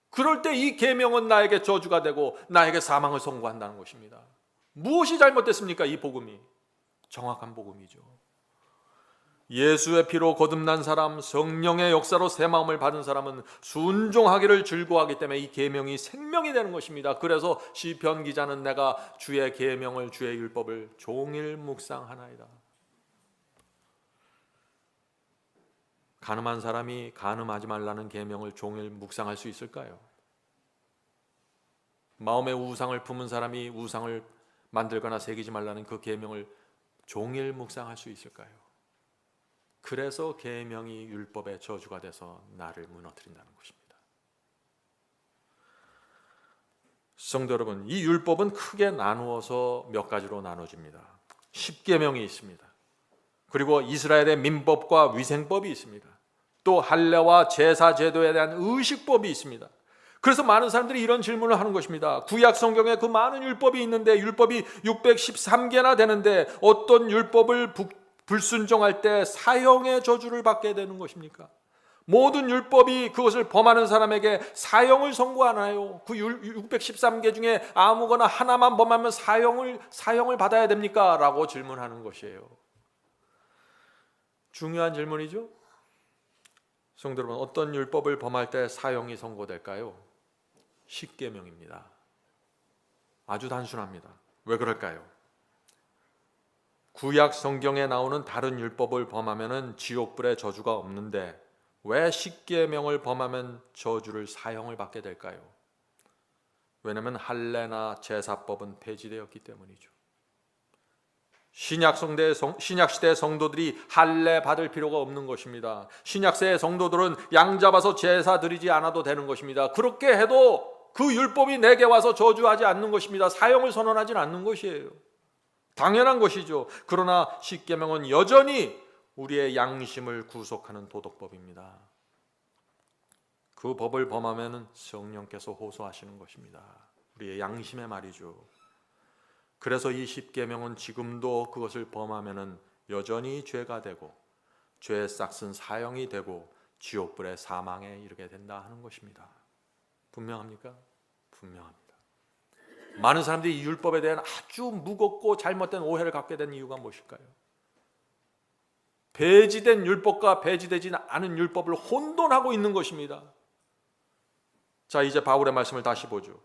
S1: 그럴 때 이 계명은 나에게 저주가 되고 나에게 사망을 선고한다는 것입니다. 무엇이 잘못됐습니까? 이 복음이 정확한 복음이죠. 예수의 피로 거듭난 사람, 성령의 역사로 새 마음을 받은 사람은 순종하기를 즐거워하기 때문에 이 계명이 생명이 되는 것입니다. 그래서 시편 기자는 내가 주의 계명을, 주의 율법을 종일 묵상하나이다. 간음한 사람이 간음하지 말라는 계명을 종일 묵상할 수 있을까요? 마음에 우상을 품은 사람이 우상을 만들거나 새기지 말라는 그 계명을 종일 묵상할 수 있을까요? 그래서 계명이 율법의 저주가 돼서 나를 무너뜨린다는 것입니다. 성도 여러분, 이 율법은 크게 나누어서 몇 가지로 나눠집니다. 10계명이 있습니다. 그리고 이스라엘의 민법과 위생법이 있습니다. 또 할례와 제사 제도에 대한 의식법이 있습니다. 그래서 많은 사람들이 이런 질문을 하는 것입니다. 구약 성경에 그 많은 율법이 있는데 율법이 613개나 되는데 어떤 율법을 불순종할 때 사형의 저주를 받게 되는 것입니까? 모든 율법이 그것을 범하는 사람에게 사형을 선고하나요? 그 613개 중에 아무거나 하나만 범하면 사형을 받아야 됩니까? 라고 질문하는 것이에요. 중요한 질문이죠. 성도 여러분, 어떤 율법을 범할 때 사형이 선고될까요? 10계명입니다. 아주 단순합니다. 왜 그럴까요? 구약 성경에 나오는 다른 율법을 범하면 지옥불의 저주가 없는데 왜 10계명을 범하면 저주를 사형을 받게 될까요? 왜냐하면 할례나 제사법은 폐지되었기 때문이죠. 신약시대 성도들이 할례 받을 필요가 없는 것입니다. 신약시대 성도들은 양 잡아서 제사 드리지 않아도 되는 것입니다. 그렇게 해도 그 율법이 내게 와서 저주하지 않는 것입니다. 사형을 선언하지 않는 것이에요. 당연한 것이죠. 그러나 십계명은 여전히 우리의 양심을 구속하는 도덕법입니다. 그 법을 범하면 성령께서 호소하시는 것입니다. 우리의 양심의 말이죠. 그래서 이 십계명은 지금도 그것을 범하면 여전히 죄가 되고 죄의 싹은 사형이 되고 지옥불의 사망에 이르게 된다 하는 것입니다. 분명합니까? 분명합니다. 많은 사람들이 이 율법에 대한 아주 무겁고 잘못된 오해를 갖게 된 이유가 무엇일까요? 배지된 율법과 배지되지 않은 율법을 혼돈하고 있는 것입니다. 자, 이제 바울의 말씀을 다시 보죠.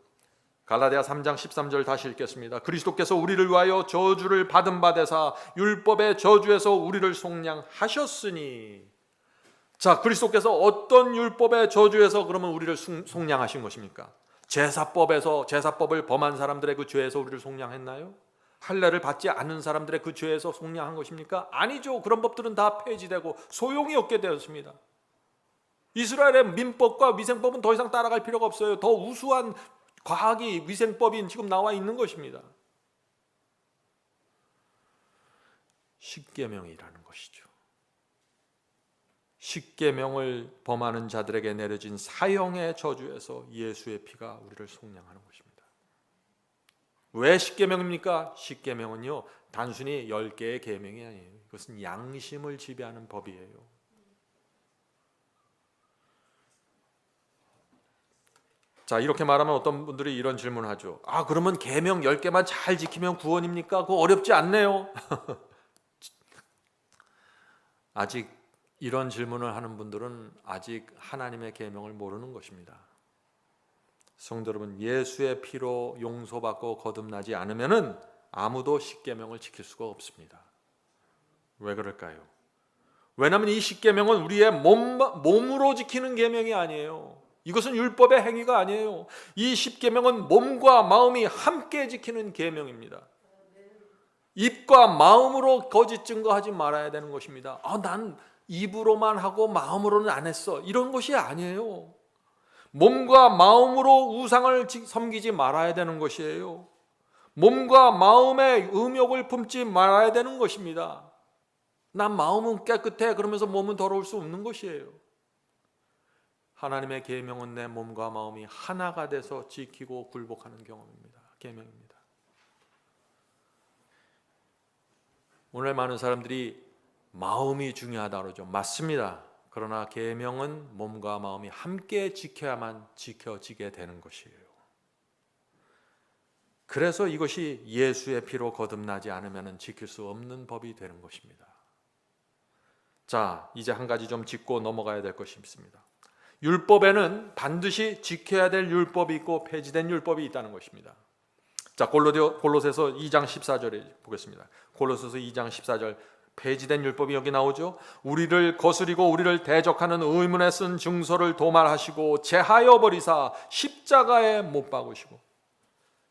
S1: 갈라디아 3장 13절 다시 읽겠습니다. 그리스도께서 우리를 위하여 저주를 받은 바 되사 율법의 저주에서 우리를 속량하셨으니. 자, 그리스도께서 어떤 율법의 저주에서 그러면 우리를 속량하신 것입니까? 제사법을 범한 사람들의 그 죄에서 우리를 속량했나요? 할례를 받지 않은 사람들의 그 죄에서 속량한 것입니까? 아니죠. 그런 법들은 다 폐지되고 소용이 없게 되었습니다. 이스라엘의 민법과 위생법은 더 이상 따라갈 필요가 없어요. 더 우수한 과학이 위생법이 지금 나와 있는 것입니다. 십계명이라는 것이죠. 십계명을 범하는 자들에게 내려진 사형의 저주에서 예수의 피가 우리를 속량하는 것입니다. 왜 십계명입니까? 십계명은요, 단순히 10개의 계명이 아니에요. 이것은 양심을 지배하는 법이에요. 자, 이렇게 말하면 어떤 분들이 이런 질문을 하죠. 그러면 계명 10개만 잘 지키면 구원입니까? 그거 어렵지 않네요. 아직 이런 질문을 하는 분들은 아직 하나님의 계명을 모르는 것입니다. 성도 여러분, 예수의 피로 용서받고 거듭나지 않으면은 아무도 십계명을 지킬 수가 없습니다. 왜 그럴까요? 왜냐하면 이 십계명은 우리의 몸으로 지키는 계명이 아니에요. 이것은 율법의 행위가 아니에요. 이 십계명은 몸과 마음이 함께 지키는 계명입니다. 입과 마음으로 거짓 증거하지 말아야 되는 것입니다. 난 입으로만 하고 마음으로는 안 했어. 이런 것이 아니에요. 몸과 마음으로 우상을 섬기지 말아야 되는 것이에요. 몸과 마음의 음욕을 품지 말아야 되는 것입니다. 난 마음은 깨끗해 그러면서 몸은 더러울 수 없는 것이에요. 하나님의 계명은 내 몸과 마음이 하나가 돼서 지키고 굴복하는 경험입니다. 계명입니다. 오늘 많은 사람들이 마음이 중요하다고 그러죠. 맞습니다. 그러나 계명은 몸과 마음이 함께 지켜야만 지켜지게 되는 것이에요. 그래서 이것이 예수의 피로 거듭나지 않으면 지킬 수 없는 법이 되는 것입니다. 자, 이제 한 가지 좀 짚고 넘어가야 될 것이 있습니다. 율법에는 반드시 지켜야 될 율법이 있고 폐지된 율법이 있다는 것입니다. 자, 골로새서 2장 14절에 보겠습니다. 골로새서 2장 14절 폐지된 율법이 여기 나오죠. 우리를 거스리고 우리를 대적하는 의문에 쓴 증서를 도말하시고 제하여 버리사 십자가에 못 박으시고.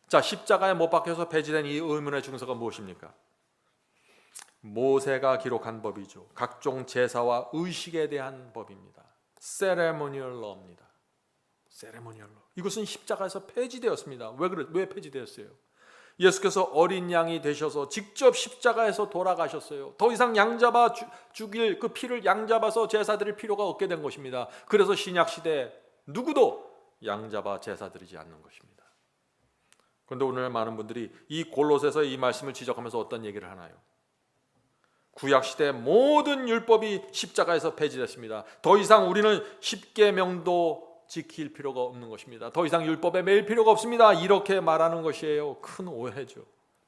S1: 자, 십자가에 못 박혀서 폐지된 이 의문의 증서가 무엇입니까? 모세가 기록한 법이죠. 각종 제사와 의식에 대한 법입니다. 세레모니얼 러입니다. 세레모니얼 러. 이것은 십자가에서 폐지되었습니다. 왜 폐지되었어요? 예수께서 어린 양이 되셔서 직접 십자가에서 돌아가셨어요. 더 이상 양잡아 죽일 그 피를 양잡아서 제사 드릴 필요가 없게 된 것입니다. 그래서 신약 시대에 누구도 양잡아 제사 드리지 않는 것입니다. 그런데 오늘 많은 분들이 이 골로새서 이 말씀을 지적하면서 어떤 얘기를 하나요? 구약 시대 모든 율법이 십자가에서 폐지됐습니다. 더 이상 우리는 십계명도 지킬 필요가 없는 것입니다. 더 이상 율법에 매일 필요가 없습니다. 이렇게 말하는 것이에요. 큰 오해죠.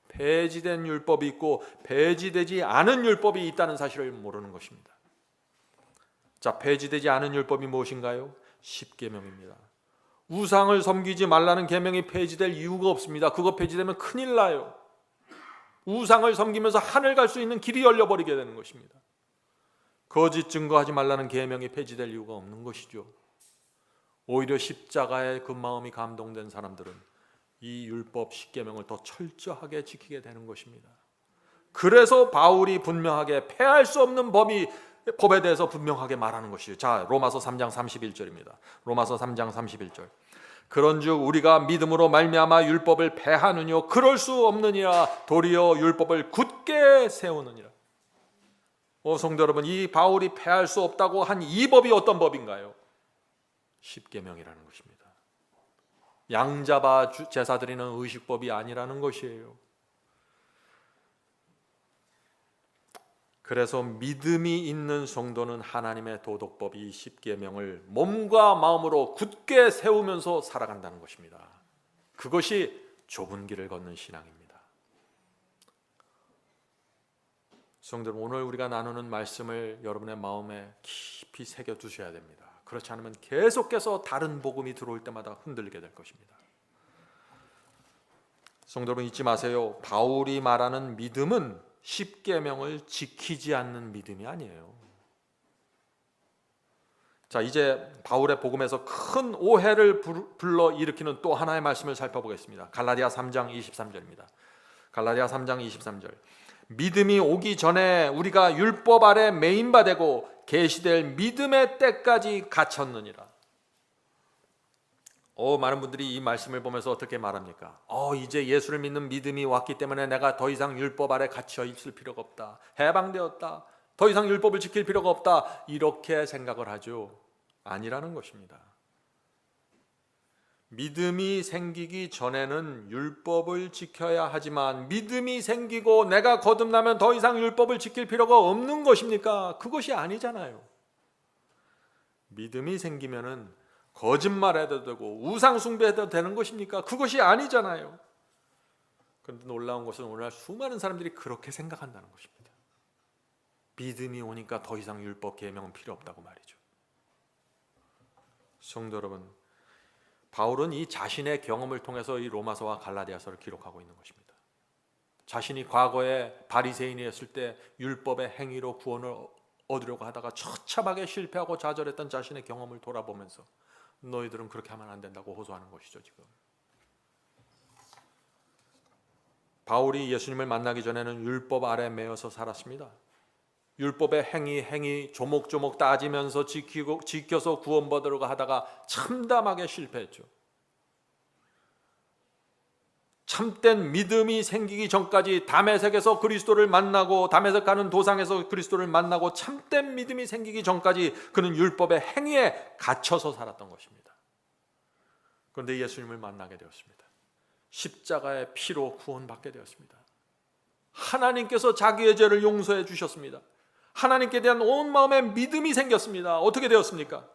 S1: 폐지된 율법이 있고 폐지되지 않은 율법이 있다는 사실을 모르는 것입니다. 자, 폐지되지 않은 율법이 무엇인가요? 십계명입니다. 우상을 섬기지 말라는 계명이 폐지될 이유가 없습니다. 그거 폐지되면 큰일 나요. 우상을 섬기면서 하늘 갈 수 있는 길이 열려버리게 되는 것입니다. 거짓 증거하지 말라는 계명이 폐지될 이유가 없는 것이죠. 오히려 십자가에 그 마음이 감동된 사람들은 이 율법 십계명을 더 철저하게 지키게 되는 것입니다. 그래서 바울이 분명하게 폐할 수 없는 법에 대해서 분명하게 말하는 것이에요. 자, 로마서 3장 31절입니다. 로마서 3장 31절. 그런즉 우리가 믿음으로 말미암아 율법을 폐하느뇨 그럴 수 없느니라. 도리어 율법을 굳게 세우느니라. 성도 여러분, 이 바울이 폐할 수 없다고 한 이 법이 어떤 법인가요? 십계명이라는 것입니다. 양잡아 제사 드리는 의식법이 아니라는 것이에요. 그래서 믿음이 있는 성도는 하나님의 도덕법 이 십계명을 몸과 마음으로 굳게 세우면서 살아간다는 것입니다. 그것이 좁은 길을 걷는 신앙입니다. 성도 여러분, 오늘 우리가 나누는 말씀을 여러분의 마음에 깊이 새겨 두셔야 됩니다. 그렇지 않으면 계속해서 다른 복음이 들어올 때마다 흔들리게 될 것입니다. 성도 여러분, 잊지 마세요. 바울이 말하는 믿음은 십계명을 지키지 않는 믿음이 아니에요. 자, 이제 바울의 복음에서 큰 오해를 불러일으키는 또 하나의 말씀을 살펴보겠습니다. 갈라디아 3장 23절입니다. 갈라디아 3장 23절. 믿음이 오기 전에 우리가 율법 아래 매인바 되고 계시될 믿음의 때까지 갇혔느니라. 많은 분들이 이 말씀을 보면서 어떻게 말합니까? 이제 예수를 믿는 믿음이 왔기 때문에 내가 더 이상 율법 아래 갇혀 있을 필요가 없다. 해방되었다. 더 이상 율법을 지킬 필요가 없다. 이렇게 생각을 하죠. 아니라는 것입니다. 믿음이 생기기 전에는 율법을 지켜야 하지만 믿음이 생기고 내가 거듭나면 더 이상 율법을 지킬 필요가 없는 것입니까? 그것이 아니잖아요. 믿음이 생기면은 거짓말해도 되고 우상 숭배해도 되는 것입니까? 그것이 아니잖아요. 그런데 놀라운 것은 오늘날 수많은 사람들이 그렇게 생각한다는 것입니다. 믿음이 오니까 더 이상 율법 계명은 필요 없다고 말이죠. 성도 여러분, 바울은 이 자신의 경험을 통해서 이 로마서와 갈라디아서를 기록하고 있는 것입니다. 자신이 과거에 바리새인이었을 때 율법의 행위로 구원을 얻으려고 하다가 처참하게 실패하고 좌절했던 자신의 경험을 돌아보면서 너희들은 그렇게 하면 안 된다고 호소하는 것이죠. 지금 바울이 예수님을 만나기 전에는 율법 아래 매여서 살았습니다. 율법의 행위 조목조목 따지면서 지켜서 구원받으려고 하다가 참담하게 실패했죠. 참된 믿음이 생기기 전까지 다메섹에서 그리스도를 만나고 다메섹 가는 도상에서 그리스도를 만나고 참된 믿음이 생기기 전까지 그는 율법의 행위에 갇혀서 살았던 것입니다. 그런데 예수님을 만나게 되었습니다. 십자가의 피로 구원받게 되었습니다. 하나님께서 자기의 죄를 용서해 주셨습니다. 하나님께 대한 온 마음의 믿음이 생겼습니다. 어떻게 되었습니까?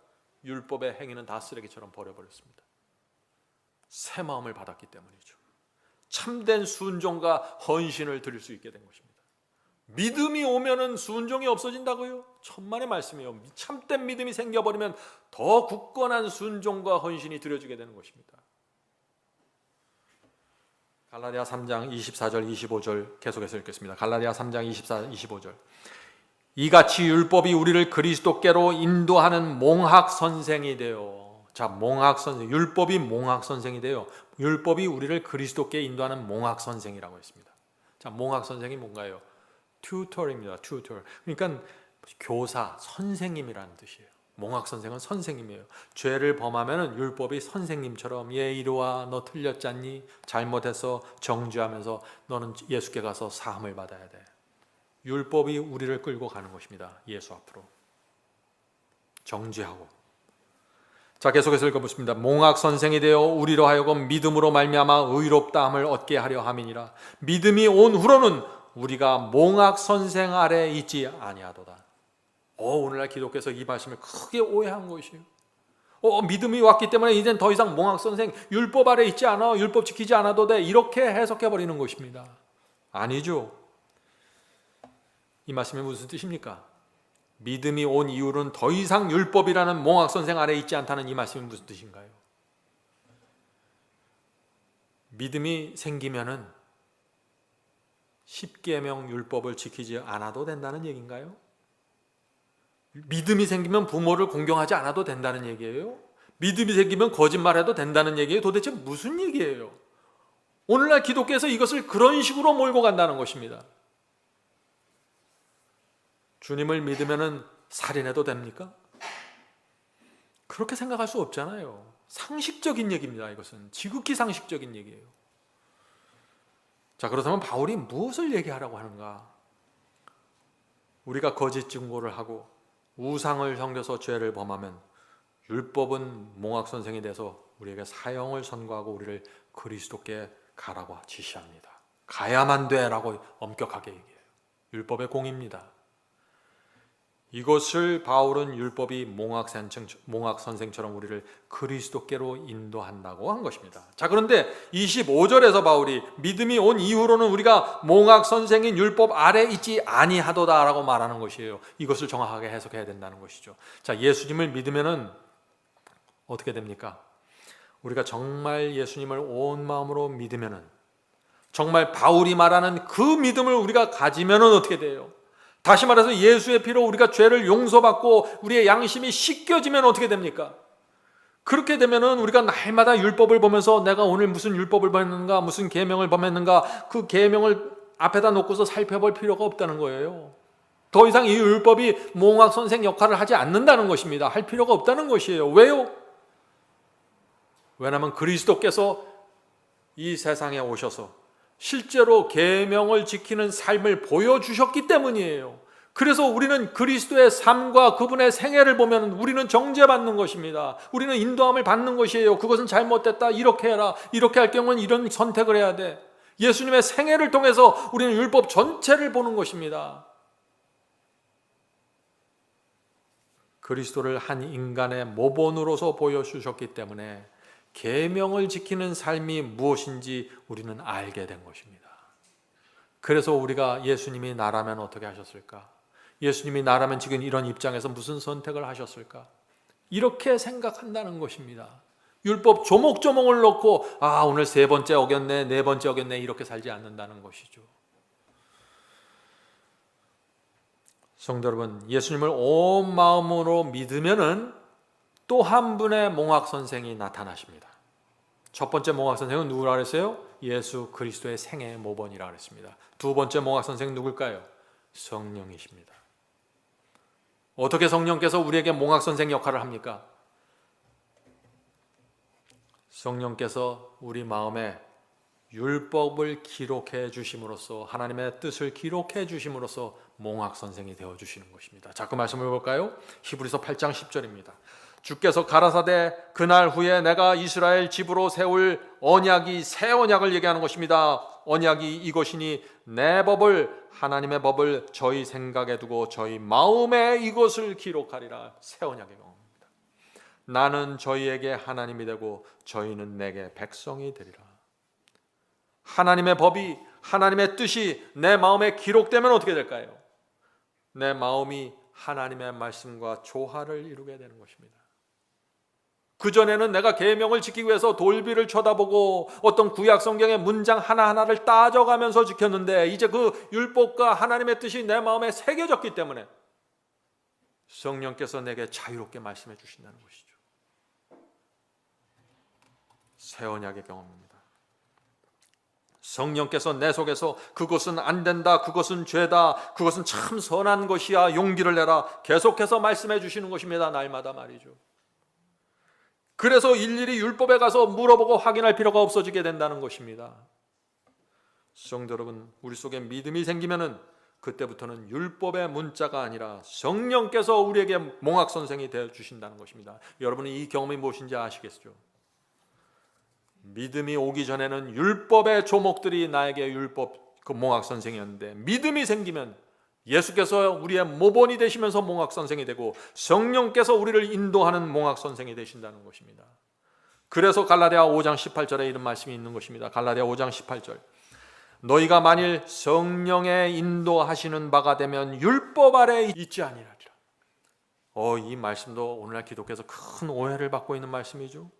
S1: 율법의 행위는 다 쓰레기처럼 버려버렸습니다. 새 마음을 받았기 때문이죠. 참된 순종과 헌신을 드릴 수 있게 된 것입니다. 믿음이 오면은 순종이 없어진다고요? 천만의 말씀이에요. 참된 믿음이 생겨버리면 더 굳건한 순종과 헌신이 드려지게 되는 것입니다. 갈라디아 3장 24절 25절 계속해서 읽겠습니다. 갈라디아 3장 24, 25절. 이같이 율법이 우리를 그리스도께로 인도하는 몽학 선생이 되어. 자, 몽학 선생, 율법이 몽학 선생이 되어. 율법이 우리를 그리스도께 인도하는 몽학 선생이라고 했습니다. 자, 몽학 선생이 뭔가요? 튜터입니다. 튜터. 그러니까 교사, 선생님이라는 뜻이에요. 몽학 선생은 선생님이에요. 죄를 범하면 율법이 선생님처럼 얘 이리 와, 너 틀렸잖니? 잘못해서 정죄하면서 너는 예수께 가서 사함을 받아야 돼. 율법이 우리를 끌고 가는 것입니다. 예수 앞으로 정죄하고. 자, 계속해서 읽어보십니다. 몽학 선생이 되어 우리로 하여금 믿음으로 말미암아 의롭다함을 얻게 하려 함이니라. 믿음이 온 후로는 우리가 몽학 선생 아래 있지 아니하도다. 오늘날 기독교에서 이 말씀을 크게 오해한 것이에요. 믿음이 왔기 때문에 이젠 더 이상 몽학 선생, 율법 아래 있지 않아, 율법 지키지 않아도 돼, 이렇게 해석해버리는 것입니다. 아니죠. 이 말씀이 무슨 뜻입니까? 믿음이 온 이후로는 더 이상 율법이라는 몽학 선생 아래 있지 않다는 이 말씀이 무슨 뜻인가요? 믿음이 생기면은 십계명 율법을 지키지 않아도 된다는 얘기인가요? 믿음이 생기면 부모를 공경하지 않아도 된다는 얘기예요? 믿음이 생기면 거짓말해도 된다는 얘기예요? 도대체 무슨 얘기예요? 오늘날 기독교에서 이것을 그런 식으로 몰고 간다는 것입니다. 주님을 믿으면 살인해도 됩니까? 그렇게 생각할 수 없잖아요. 상식적인 얘기입니다. 이것은 지극히 상식적인 얘기예요. 자, 그렇다면 바울이 무엇을 얘기하라고 하는가? 우리가 거짓 증거를 하고 우상을 섬겨서 죄를 범하면 율법은 몽학 선생이 돼서 우리에게 사형을 선고하고 우리를 그리스도께 가라고 지시합니다. 가야만 돼라고 엄격하게 얘기해요. 율법의 공입니다. 이것을 바울은 율법이 몽학 선생처럼 우리를 그리스도께로 인도한다고 한 것입니다. 자, 그런데 25절에서 바울이 믿음이 온 이후로는 우리가 몽학 선생인 율법 아래 있지 아니하도다라고 말하는 것이에요. 이것을 정확하게 해석해야 된다는 것이죠. 자, 예수님을 믿으면은 어떻게 됩니까? 우리가 정말 예수님을 온 마음으로 믿으면은, 정말 바울이 말하는 그 믿음을 우리가 가지면은 어떻게 돼요? 다시 말해서 예수의 피로 우리가 죄를 용서받고 우리의 양심이 씻겨지면 어떻게 됩니까? 그렇게 되면은 우리가 날마다 율법을 보면서 내가 오늘 무슨 율법을 범했는가, 무슨 계명을 범했는가, 그 계명을 앞에다 놓고서 살펴볼 필요가 없다는 거예요. 더 이상 이 율법이 몽학 선생 역할을 하지 않는다는 것입니다. 할 필요가 없다는 것이에요. 왜요? 왜냐하면 그리스도께서 이 세상에 오셔서 실제로 계명을 지키는 삶을 보여주셨기 때문이에요. 그래서 우리는 그리스도의 삶과 그분의 생애를 보면 우리는 정죄받는 것입니다. 우리는 인도함을 받는 것이에요. 그것은 잘못됐다, 이렇게 해라, 이렇게 할 경우는 이런 선택을 해야 돼. 예수님의 생애를 통해서 우리는 율법 전체를 보는 것입니다. 그리스도를 한 인간의 모본으로서 보여주셨기 때문에 계명을 지키는 삶이 무엇인지 우리는 알게 된 것입니다. 그래서 우리가 예수님이 나라면 어떻게 하셨을까? 예수님이 나라면 지금 이런 입장에서 무슨 선택을 하셨을까? 이렇게 생각한다는 것입니다. 율법 조목조목을 놓고 오늘 3번째 어겼네, 4번째 어겼네 이렇게 살지 않는다는 것이죠. 성도 여러분, 예수님을 온 마음으로 믿으면은 또 한 분의 몽학 선생이 나타나십니다. 첫 번째 몽학 선생은 누구라 그랬어요? 예수 그리스도의 생애 모본이라 그랬습니다. 두 번째 몽학 선생은 누굴까요? 성령이십니다. 어떻게 성령께서 우리에게 몽학 선생 역할을 합니까? 성령께서 우리 마음에 율법을 기록해 주심으로써, 하나님의 뜻을 기록해 주심으로써 몽학 선생이 되어 주시는 것입니다. 자, 그 말씀을 볼까요? 히브리서 8장 10절입니다. 주께서 가라사대 그날 후에 내가 이스라엘 집으로 세울 언약이 새 언약을 얘기하는 것입니다. 언약이 이것이니 내 법을, 하나님의 법을 저희 생각에 두고 저희 마음에 이것을 기록하리라. 새 언약의 경험입니다. 나는 저희에게 하나님이 되고 저희는 내게 백성이 되리라. 하나님의 법이, 하나님의 뜻이 내 마음에 기록되면 어떻게 될까요? 내 마음이 하나님의 말씀과 조화를 이루게 되는 것입니다. 그전에는 내가 계명을 지키기 위해서 돌비를 쳐다보고 어떤 구약 성경의 문장 하나하나를 따져가면서 지켰는데, 이제 그 율법과 하나님의 뜻이 내 마음에 새겨졌기 때문에 성령께서 내게 자유롭게 말씀해 주신다는 것이죠. 새 언약의 경험입니다. 성령께서 내 속에서 그것은 안 된다, 그것은 죄다, 그것은 참 선한 것이야, 용기를 내라 계속해서 말씀해 주시는 것입니다. 날마다 말이죠. 그래서 일일이 율법에 가서 물어보고 확인할 필요가 없어지게 된다는 것입니다. 성도 여러분, 우리 속에 믿음이 생기면은 그때부터는 율법의 문자가 아니라 성령께서 우리에게 몽학 선생이 되어 주신다는 것입니다. 여러분이 이 경험이 무엇인지 아시겠죠? 믿음이 오기 전에는 율법의 조목들이 나에게 율법 그 몽학 선생이었는데, 믿음이 생기면 예수께서 우리의 모본이 되시면서 몽학 선생이 되고 성령께서 우리를 인도하는 몽학 선생이 되신다는 것입니다. 그래서 갈라디아 5장 18절에 이런 말씀이 있는 것입니다. 갈라디아 5장 18절. 너희가 만일 성령의 인도하시는 바가 되면 율법 아래 있지 아니하리라. 이 말씀도 오늘날 기독교에서 큰 오해를 받고 있는 말씀이죠.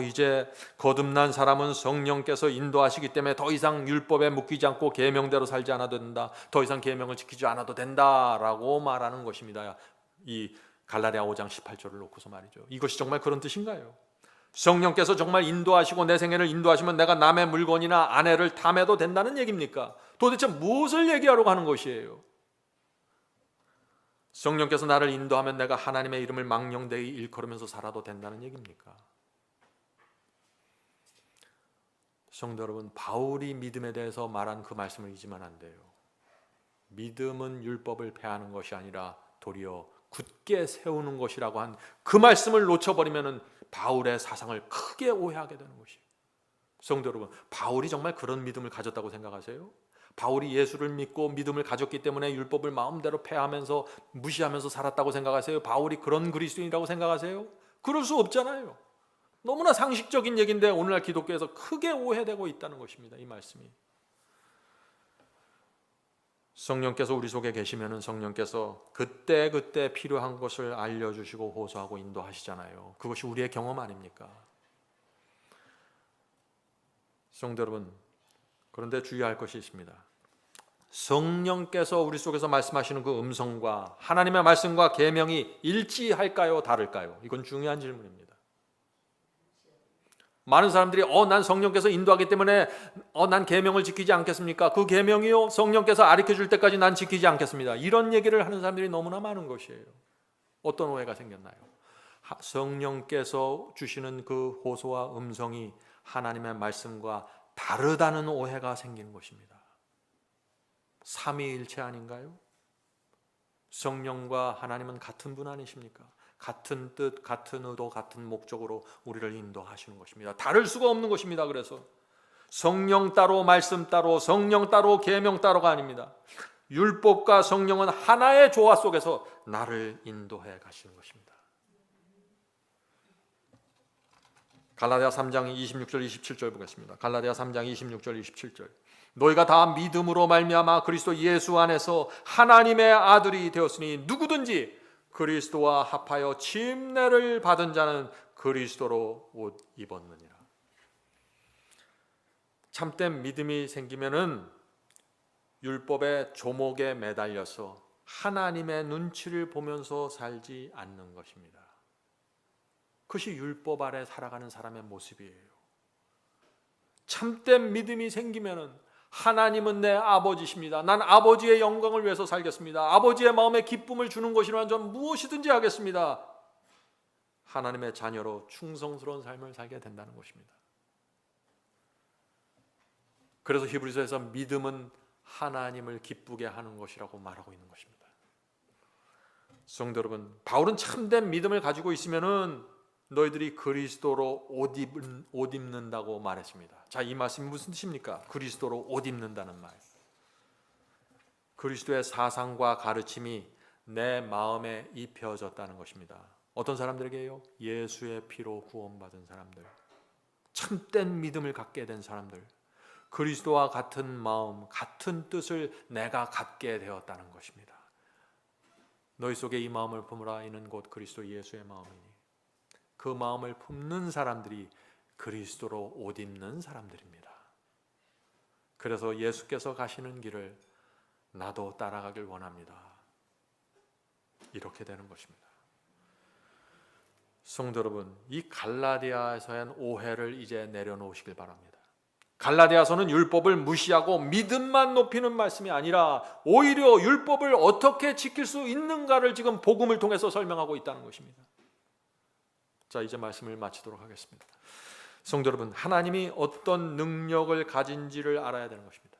S1: 이제 거듭난 사람은 성령께서 인도하시기 때문에 더 이상 율법에 묶이지 않고 계명대로 살지 않아도 된다, 더 이상 계명을 지키지 않아도 된다라고 말하는 것입니다. 이 갈라디아 5장 18절을 놓고서 말이죠. 이것이 정말 그런 뜻인가요? 성령께서 정말 인도하시고 내 생애를 인도하시면 내가 남의 물건이나 아내를 탐해도 된다는 얘기입니까? 도대체 무엇을 얘기하려고 하는 것이에요? 성령께서 나를 인도하면 내가 하나님의 이름을 망령되이 일컬으면서 살아도 된다는 얘기입니까? 성도 여러분, 바울이 믿음에 대해서 말한 그 말씀을 잊으면 안 돼요. 믿음은 율법을 폐하는 것이 아니라 도리어 굳게 세우는 것이라고 한 그 말씀을 놓쳐버리면 바울의 사상을 크게 오해하게 되는 것이에요. 성도 여러분, 바울이 정말 그런 믿음을 가졌다고 생각하세요? 바울이 예수를 믿고 믿음을 가졌기 때문에 율법을 마음대로 폐하면서 무시하면서 살았다고 생각하세요? 바울이 그런 그리스도인이라고 생각하세요? 그럴 수 없잖아요. 너무나 상식적인 얘기인데 오늘날 기독교에서 크게 오해되고 있다는 것입니다. 이 말씀이. 성령께서 우리 속에 계시면 성령께서 그때 필요한 것을 알려주시고 호소하고 인도하시잖아요. 그것이 우리의 경험 아닙니까? 성도 여러분, 그런데 주의할 것이 있습니다. 성령께서 우리 속에서 말씀하시는 그 음성과 하나님의 말씀과 계명이 일치할까요? 다를까요? 이건 중요한 질문입니다. 많은 사람들이 난 성령께서 인도하기 때문에 난 계명을 지키지 않겠습니까? 그 계명이요 성령께서 가르쳐줄 때까지 난 지키지 않겠습니다. 이런 얘기를 하는 사람들이 너무나 많은 것이에요. 어떤 오해가 생겼나요? 성령께서 주시는 그 호소와 음성이 하나님의 말씀과 다르다는 오해가 생기는 것입니다. 삼위일체 아닌가요? 성령과 하나님은 같은 분 아니십니까? 같은 뜻, 같은 의도, 같은 목적으로 우리를 인도하시는 것입니다. 다를 수가 없는 것입니다. 그래서 성령 따로 말씀 따로 성령 따로 계명 따로가 아닙니다. 율법과 성령은 하나의 조화 속에서 나를 인도해 가시는 것입니다. 갈라디아 3장 26절 27절 보겠습니다. 갈라디아 3장 26절 27절. 너희가 다 믿음으로 말미암아 그리스도 예수 안에서 하나님의 아들이 되었으니 누구든지 그리스도와 합하여 침례를 받은 자는 그리스도로 옷 입었느니라. 참된 믿음이 생기면은 율법의 조목에 매달려서 하나님의 눈치를 보면서 살지 않는 것입니다. 그것이 율법 아래 살아가는 사람의 모습이에요. 참된 믿음이 생기면은 하나님은 내 아버지십니다. 난 아버지의 영광을 위해서 살겠습니다. 아버지의 마음에 기쁨을 주는 것이라면 전 무엇이든지 하겠습니다. 하나님의 자녀로 충성스러운 삶을 살게 된다는 것입니다. 그래서 히브리서에서 믿음은 하나님을 기쁘게 하는 것이라고 말하고 있는 것입니다. 성도 여러분, 바울은 참된 믿음을 가지고 있으면은 너희들이 그리스도로 옷 입는다고 말했습니다. 자, 이 말씀이 무슨 뜻입니까? 그리스도로 옷 입는다는 말. 그리스도의 사상과 가르침이 내 마음에 입혀졌다는 것입니다. 어떤 사람들에게요? 예수의 피로 구원받은 사람들, 참된 믿음을 갖게 된 사람들, 그리스도와 같은 마음, 같은 뜻을 내가 갖게 되었다는 것입니다. 너희 속에 이 마음을 품으라. 이는 곧 그리스도 예수의 마음이니 그 마음을 품는 사람들이 그리스도로 옷 입는 사람들입니다. 그래서 예수께서 가시는 길을 나도 따라가길 원합니다. 이렇게 되는 것입니다. 성도 여러분, 이 갈라디아에서의 오해를 이제 내려놓으시길 바랍니다. 갈라디아서는 율법을 무시하고 믿음만 높이는 말씀이 아니라 오히려 율법을 어떻게 지킬 수 있는가를 지금 복음을 통해서 설명하고 있다는 것입니다. 자, 이제 말씀을 마치도록 하겠습니다. 성도 여러분, 하나님이 어떤 능력을 가진지를 알아야 되는 것입니다.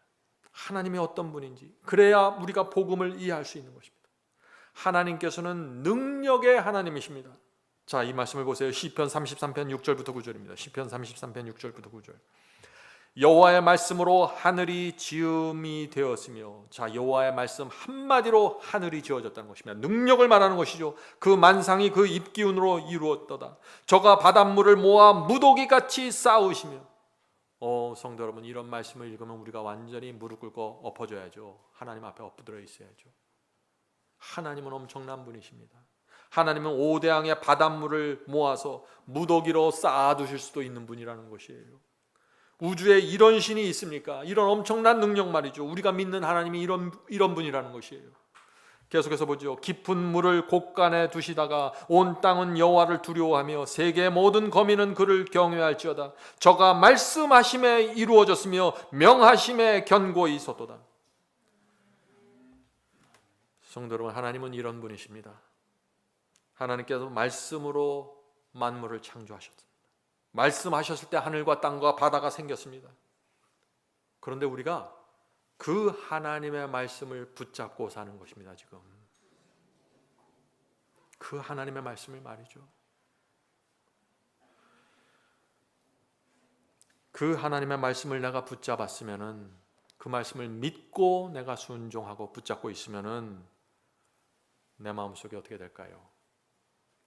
S1: 하나님이 어떤 분인지, 그래야 우리가 복음을 이해할 수 있는 것입니다. 하나님께서는 능력의 하나님이십니다. 자, 이 말씀을 보세요. 시편 33편 6절부터 9절입니다. 시편 33편 6절부터 9절. 여호와의 말씀으로 하늘이 지음이 되었으며, 자, 여호와의 말씀 한마디로 하늘이 지어졌다는 것입니다. 능력을 말하는 것이죠. 그 만상이 그 입기운으로 이루었도다. 저가 바닷물을 모아 무더기같이 쌓으시며. 성도 여러분, 이런 말씀을 읽으면 우리가 완전히 무릎 꿇고 엎어져야죠. 하나님 앞에 엎드려 있어야죠. 하나님은 엄청난 분이십니다. 하나님은 오대양의 바닷물을 모아서 무더기로 쌓아두실 수도 있는 분이라는 것이에요. 우주에 이런 신이 있습니까? 이런 엄청난 능력 말이죠. 우리가 믿는 하나님이 이런 분이라는 것이에요. 계속해서 보죠. 깊은 물을 곳간에 두시다가 온 땅은 여호와를 두려워하며 세계의 모든 거민은 그를 경외할지어다. 저가 말씀하심에 이루어졌으며 명하심에 견고히 섰도다. 성도 여러분, 하나님은 이런 분이십니다. 하나님께서 말씀으로 만물을 창조하셨습니다. 말씀하셨을 때 하늘과 땅과 바다가 생겼습니다. 그런데 우리가 그 하나님의 말씀을 붙잡고 사는 것입니다. 지금 그 하나님의 말씀을 말이죠. 그 하나님의 말씀을 내가 붙잡았으면은, 그 말씀을 믿고 내가 순종하고 붙잡고 있으면은 내 마음속에 어떻게 될까요?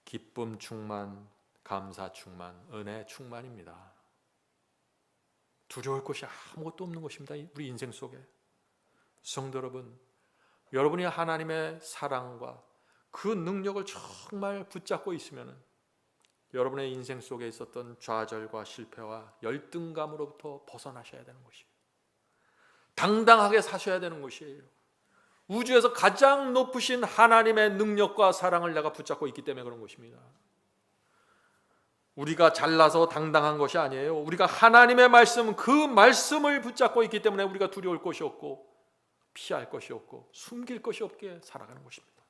S1: 기쁨 충만, 감사 충만, 은혜 충만입니다. 두려울 것이 아무것도 없는 것입니다. 우리 인생 속에. 성도 여러분, 여러분이 하나님의 사랑과 그 능력을 정말 붙잡고 있으면 여러분의 인생 속에 있었던 좌절과 실패와 열등감으로부터 벗어나셔야 되는 것이에요. 당당하게 사셔야 되는 것이에요. 우주에서 가장 높으신 하나님의 능력과 사랑을 내가 붙잡고 있기 때문에 그런 것입니다. 우리가 잘나서 당당한 것이 아니에요. 우리가 하나님의 말씀, 그 말씀을 붙잡고 있기 때문에 우리가 두려울 것이 없고 피할 것이 없고 숨길 것이 없게 살아가는 것입니다.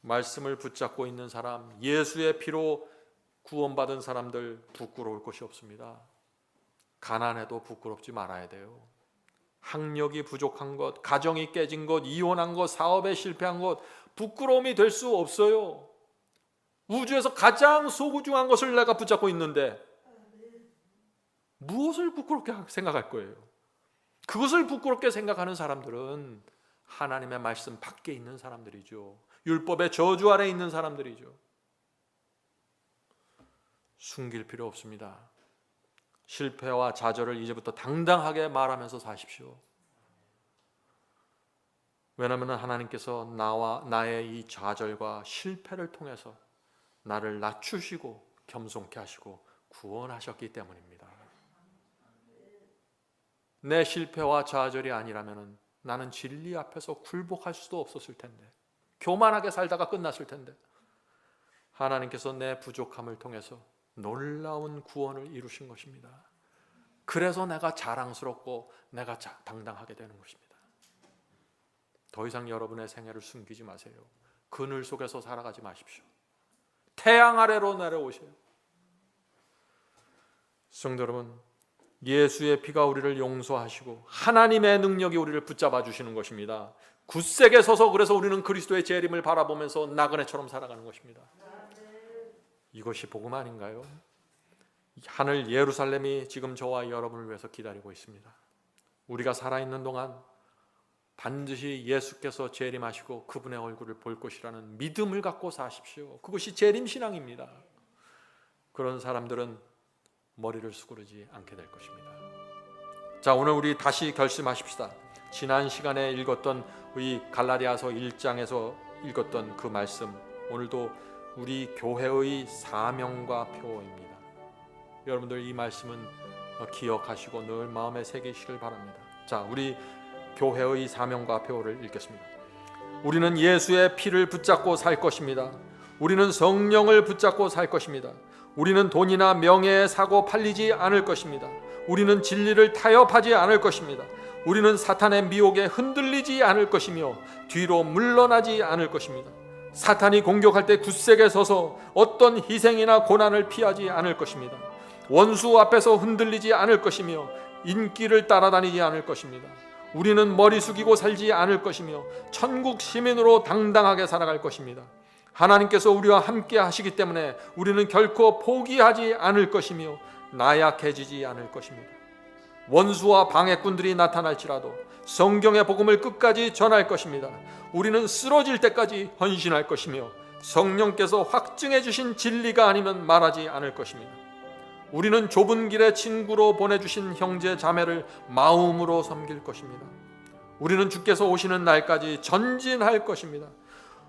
S1: 말씀을 붙잡고 있는 사람, 예수의 피로 구원받은 사람들 부끄러울 것이 없습니다. 가난해도 부끄럽지 말아야 돼요. 학력이 부족한 것, 가정이 깨진 것, 이혼한 것, 사업에 실패한 것 부끄러움이 될 수 없어요. 우주에서 가장 소중한 것을 내가 붙잡고 있는데 무엇을 부끄럽게 생각할 거예요? 그것을 부끄럽게 생각하는 사람들은 하나님의 말씀 밖에 있는 사람들이죠. 율법의 저주 아래 있는 사람들이죠. 숨길 필요 없습니다. 실패와 좌절을 이제부터 당당하게 말하면서 사십시오. 왜냐하면 하나님께서 나의 이 좌절과 실패를 통해서 나를 낮추시고 겸손케 하시고 구원하셨기 때문입니다. 내 실패와 좌절이 아니라면 나는 진리 앞에서 굴복할 수도 없었을 텐데, 교만하게 살다가 끝났을 텐데, 하나님께서 내 부족함을 통해서 놀라운 구원을 이루신 것입니다. 그래서 내가 자랑스럽고 내가 당당하게 되는 것입니다. 더 이상 여러분의 생애를 숨기지 마세요. 그늘 속에서 살아가지 마십시오. 태양 아래로 내려오세요. 성도 여러분, 예수의 피가 우리를 용서하시고 하나님의 능력이 우리를 붙잡아 주시는 것입니다. 굳세게 서서 그래서 우리는 그리스도의 재림을 바라보면서 나그네처럼 살아가는 것입니다. 이것이 복음 아닌가요? 하늘 예루살렘이 지금 저와 여러분을 위해서 기다리고 있습니다. 우리가 살아있는 동안 반드시 예수께서 재림하시고 그분의 얼굴을 볼 것이라는 믿음을 갖고 사십시오. 그것이 재림신앙입니다. 그런 사람들은 머리를 수그르지 않게 될 것입니다. 자, 오늘 우리 다시 결심하십시다. 지난 시간에 읽었던 이 갈라디아서 1장에서 읽었던 그 말씀, 오늘도 우리 교회의 사명과 표입니다. 여러분들 이 말씀은 기억하시고 늘 마음에 새기시길 바랍니다. 자, 우리 교회의 사명과 표를 읽겠습니다. 우리는 예수의 피를 붙잡고 살 것입니다. 우리는 성령을 붙잡고 살 것입니다. 우리는 돈이나 명예에 사고 팔리지 않을 것입니다. 우리는 진리를 타협하지 않을 것입니다. 우리는 사탄의 미혹에 흔들리지 않을 것이며 뒤로 물러나지 않을 것입니다. 사탄이 공격할 때 굳세게 서서 어떤 희생이나 고난을 피하지 않을 것입니다. 원수 앞에서 흔들리지 않을 것이며 인기를 따라다니지 않을 것입니다. 우리는 머리 숙이고 살지 않을 것이며 천국 시민으로 당당하게 살아갈 것입니다. 하나님께서 우리와 함께 하시기 때문에 우리는 결코 포기하지 않을 것이며 나약해지지 않을 것입니다. 원수와 방해꾼들이 나타날지라도 성경의 복음을 끝까지 전할 것입니다. 우리는 쓰러질 때까지 헌신할 것이며 성령께서 확증해 주신 진리가 아니면 말하지 않을 것입니다. 우리는 좁은 길에 친구로 보내주신 형제 자매를 마음으로 섬길 것입니다. 우리는 주께서 오시는 날까지 전진할 것입니다.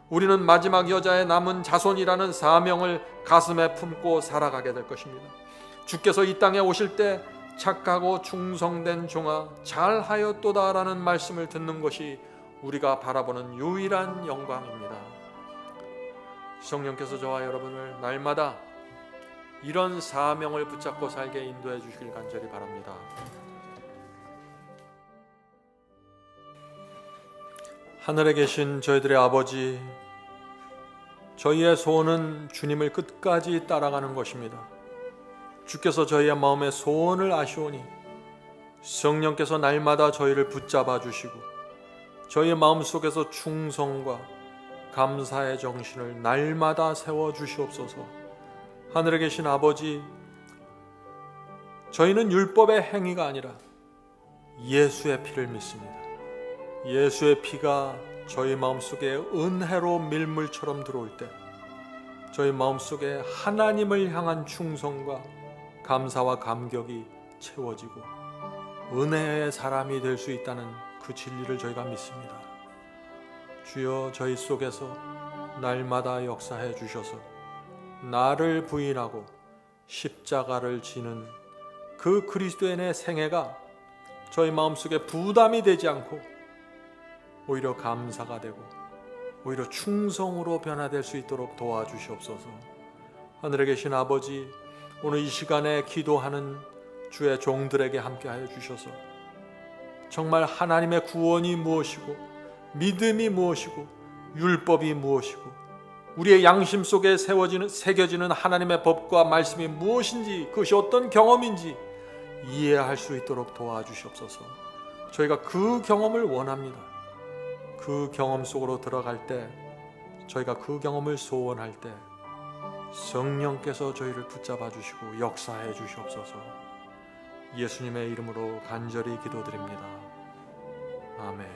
S1: 우리는 마지막 여자의 남은 자손이라는 사명을 가슴에 품고 살아가게 될 것입니다. 주께서 이 땅에 오실 때 착하고 충성된 종아 잘하였도다라는 말씀을 듣는 것이 우리가 바라보는 유일한 영광입니다. 성령께서 저와 여러분을 날마다 이런 사명을 붙잡고 살게 인도해 주시길 간절히 바랍니다. 하늘에 계신 저희들의 아버지, 저희의 소원은 주님을 끝까지 따라가는 것입니다. 주께서 저희의 마음의 소원을 아시오니 성령께서 날마다 저희를 붙잡아 주시고 저희의 마음속에서 충성과 감사의 정신을 날마다 세워 주시옵소서. 하늘에 계신 아버지, 저희는 율법의 행위가 아니라 예수의 피를 믿습니다. 예수의 피가 저희 마음속에 은혜로 밀물처럼 들어올 때 저희 마음속에 하나님을 향한 충성과 감사와 감격이 채워지고 은혜의 사람이 될 수 있다는 그 진리를 저희가 믿습니다. 주여, 저희 속에서 날마다 역사해 주셔서 나를 부인하고 십자가를 지는 그 그리스도인의 생애가 저희 마음속에 부담이 되지 않고 오히려 감사가 되고 오히려 충성으로 변화될 수 있도록 도와주시옵소서. 하늘에 계신 아버지, 오늘 이 시간에 기도하는 주의 종들에게 함께하여 주셔서 정말 하나님의 구원이 무엇이고 믿음이 무엇이고 율법이 무엇이고 우리의 양심 속에 새겨지는 하나님의 법과 말씀이 무엇인지, 그것이 어떤 경험인지 이해할 수 있도록 도와주시옵소서. 저희가 그 경험을 원합니다. 그 경험 속으로 들어갈 때, 저희가 그 경험을 소원할 때 성령께서 저희를 붙잡아 주시고 역사해 주시옵소서. 예수님의 이름으로 간절히 기도드립니다. 아멘.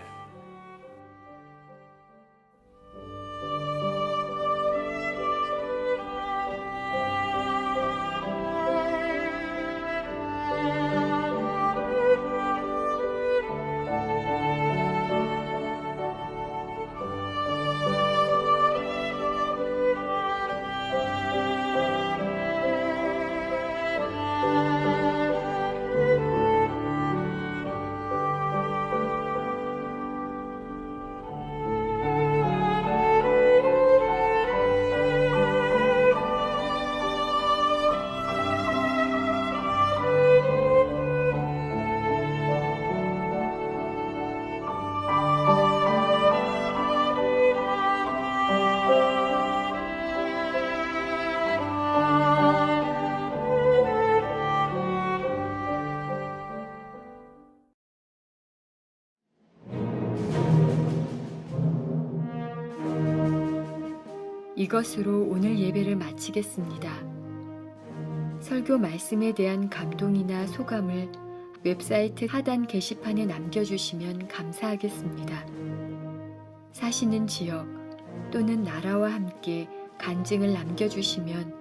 S2: 이것으로 오늘 예배를 마치겠습니다. 설교 말씀에 대한 감동이나 소감을 웹사이트 하단 게시판에 남겨주시면 감사하겠습니다. 사시는 지역 또는 나라와 함께 간증을 남겨주시면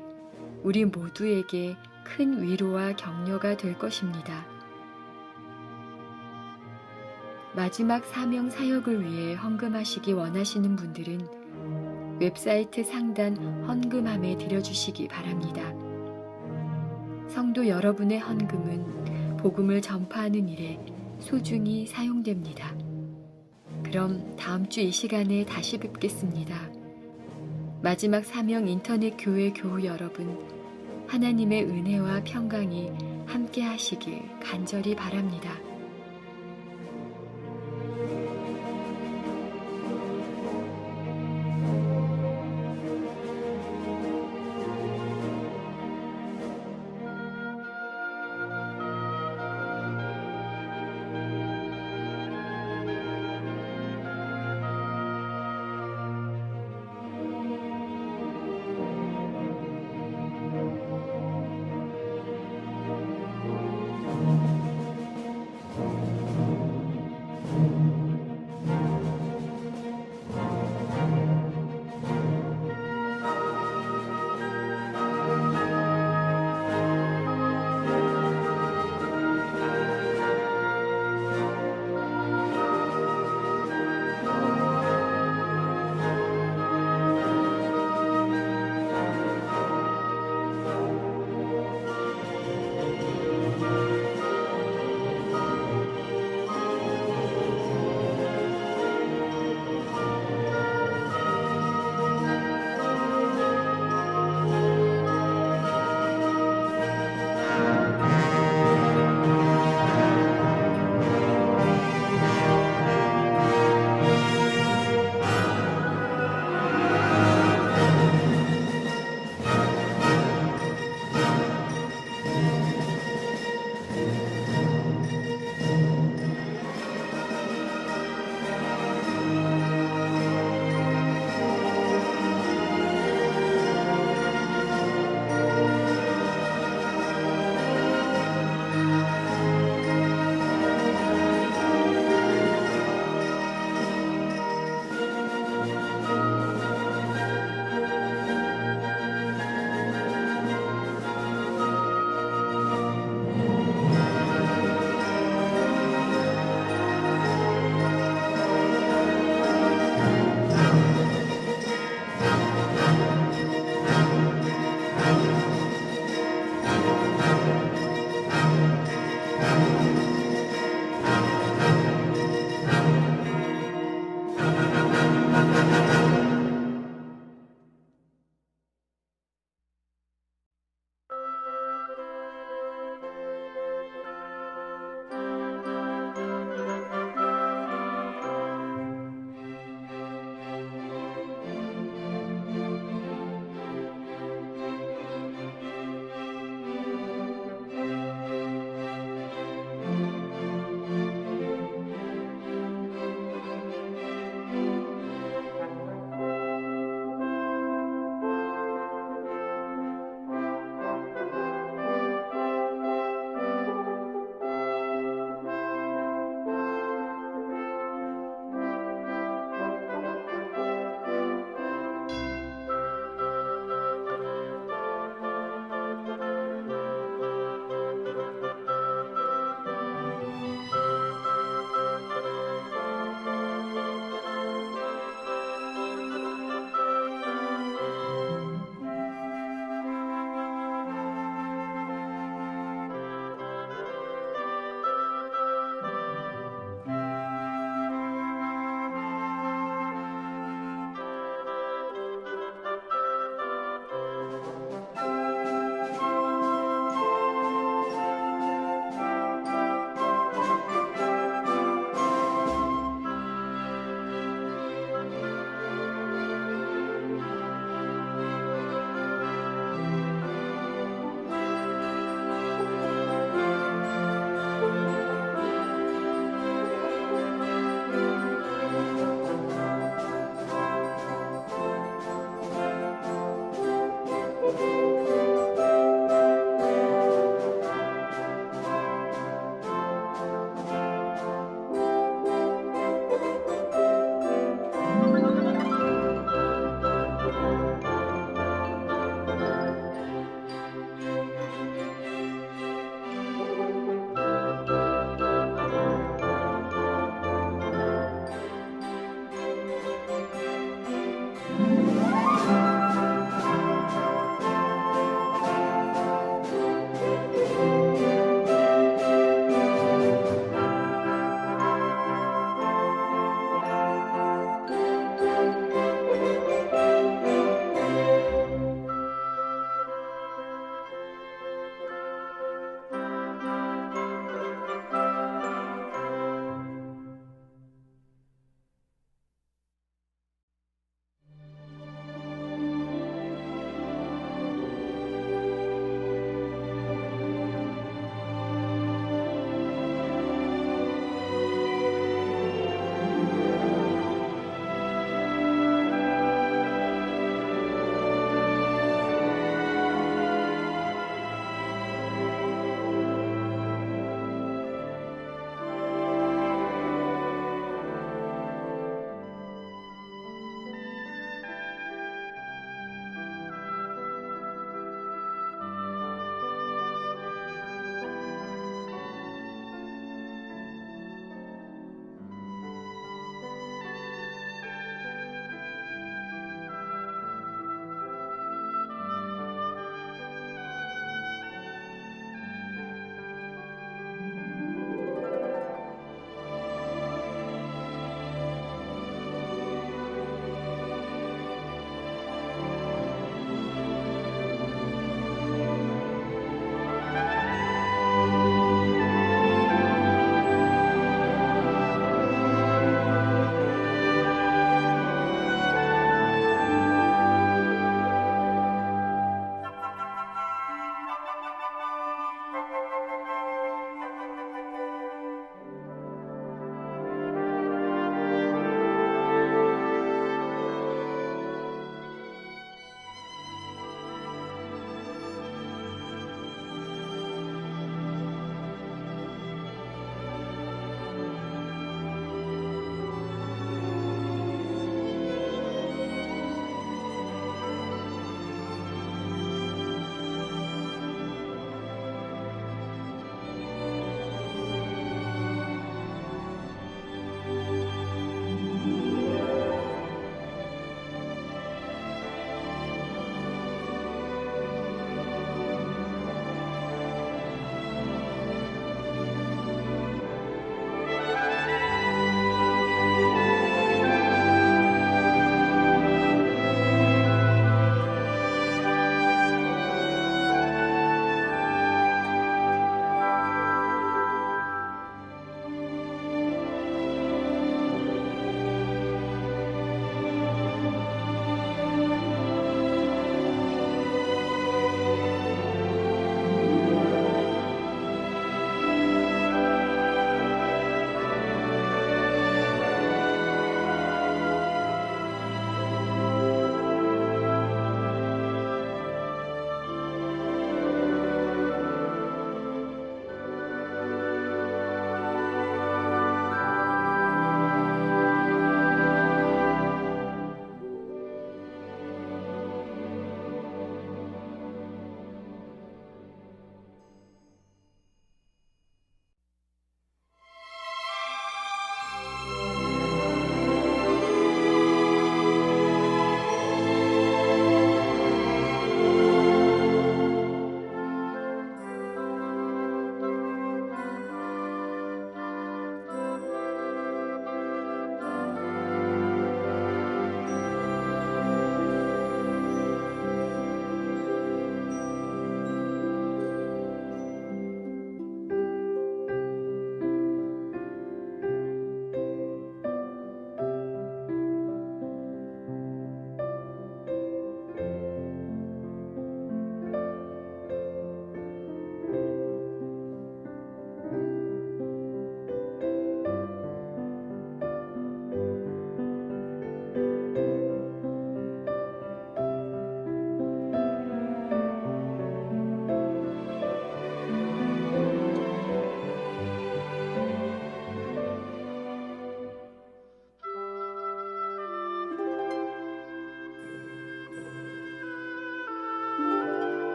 S2: 우리 모두에게 큰 위로와 격려가 될 것입니다. 마지막 사명 사역을 위해 헌금하시기 원하시는 분들은 웹사이트 상단 헌금함에 드려주시기 바랍니다. 성도 여러분의 헌금은 복음을 전파하는 일에 소중히 사용됩니다. 그럼 다음 주 이 시간에 다시 뵙겠습니다. 마지막 사명 인터넷 교회 교우 여러분, 하나님의 은혜와 평강이 함께 하시길 간절히 바랍니다.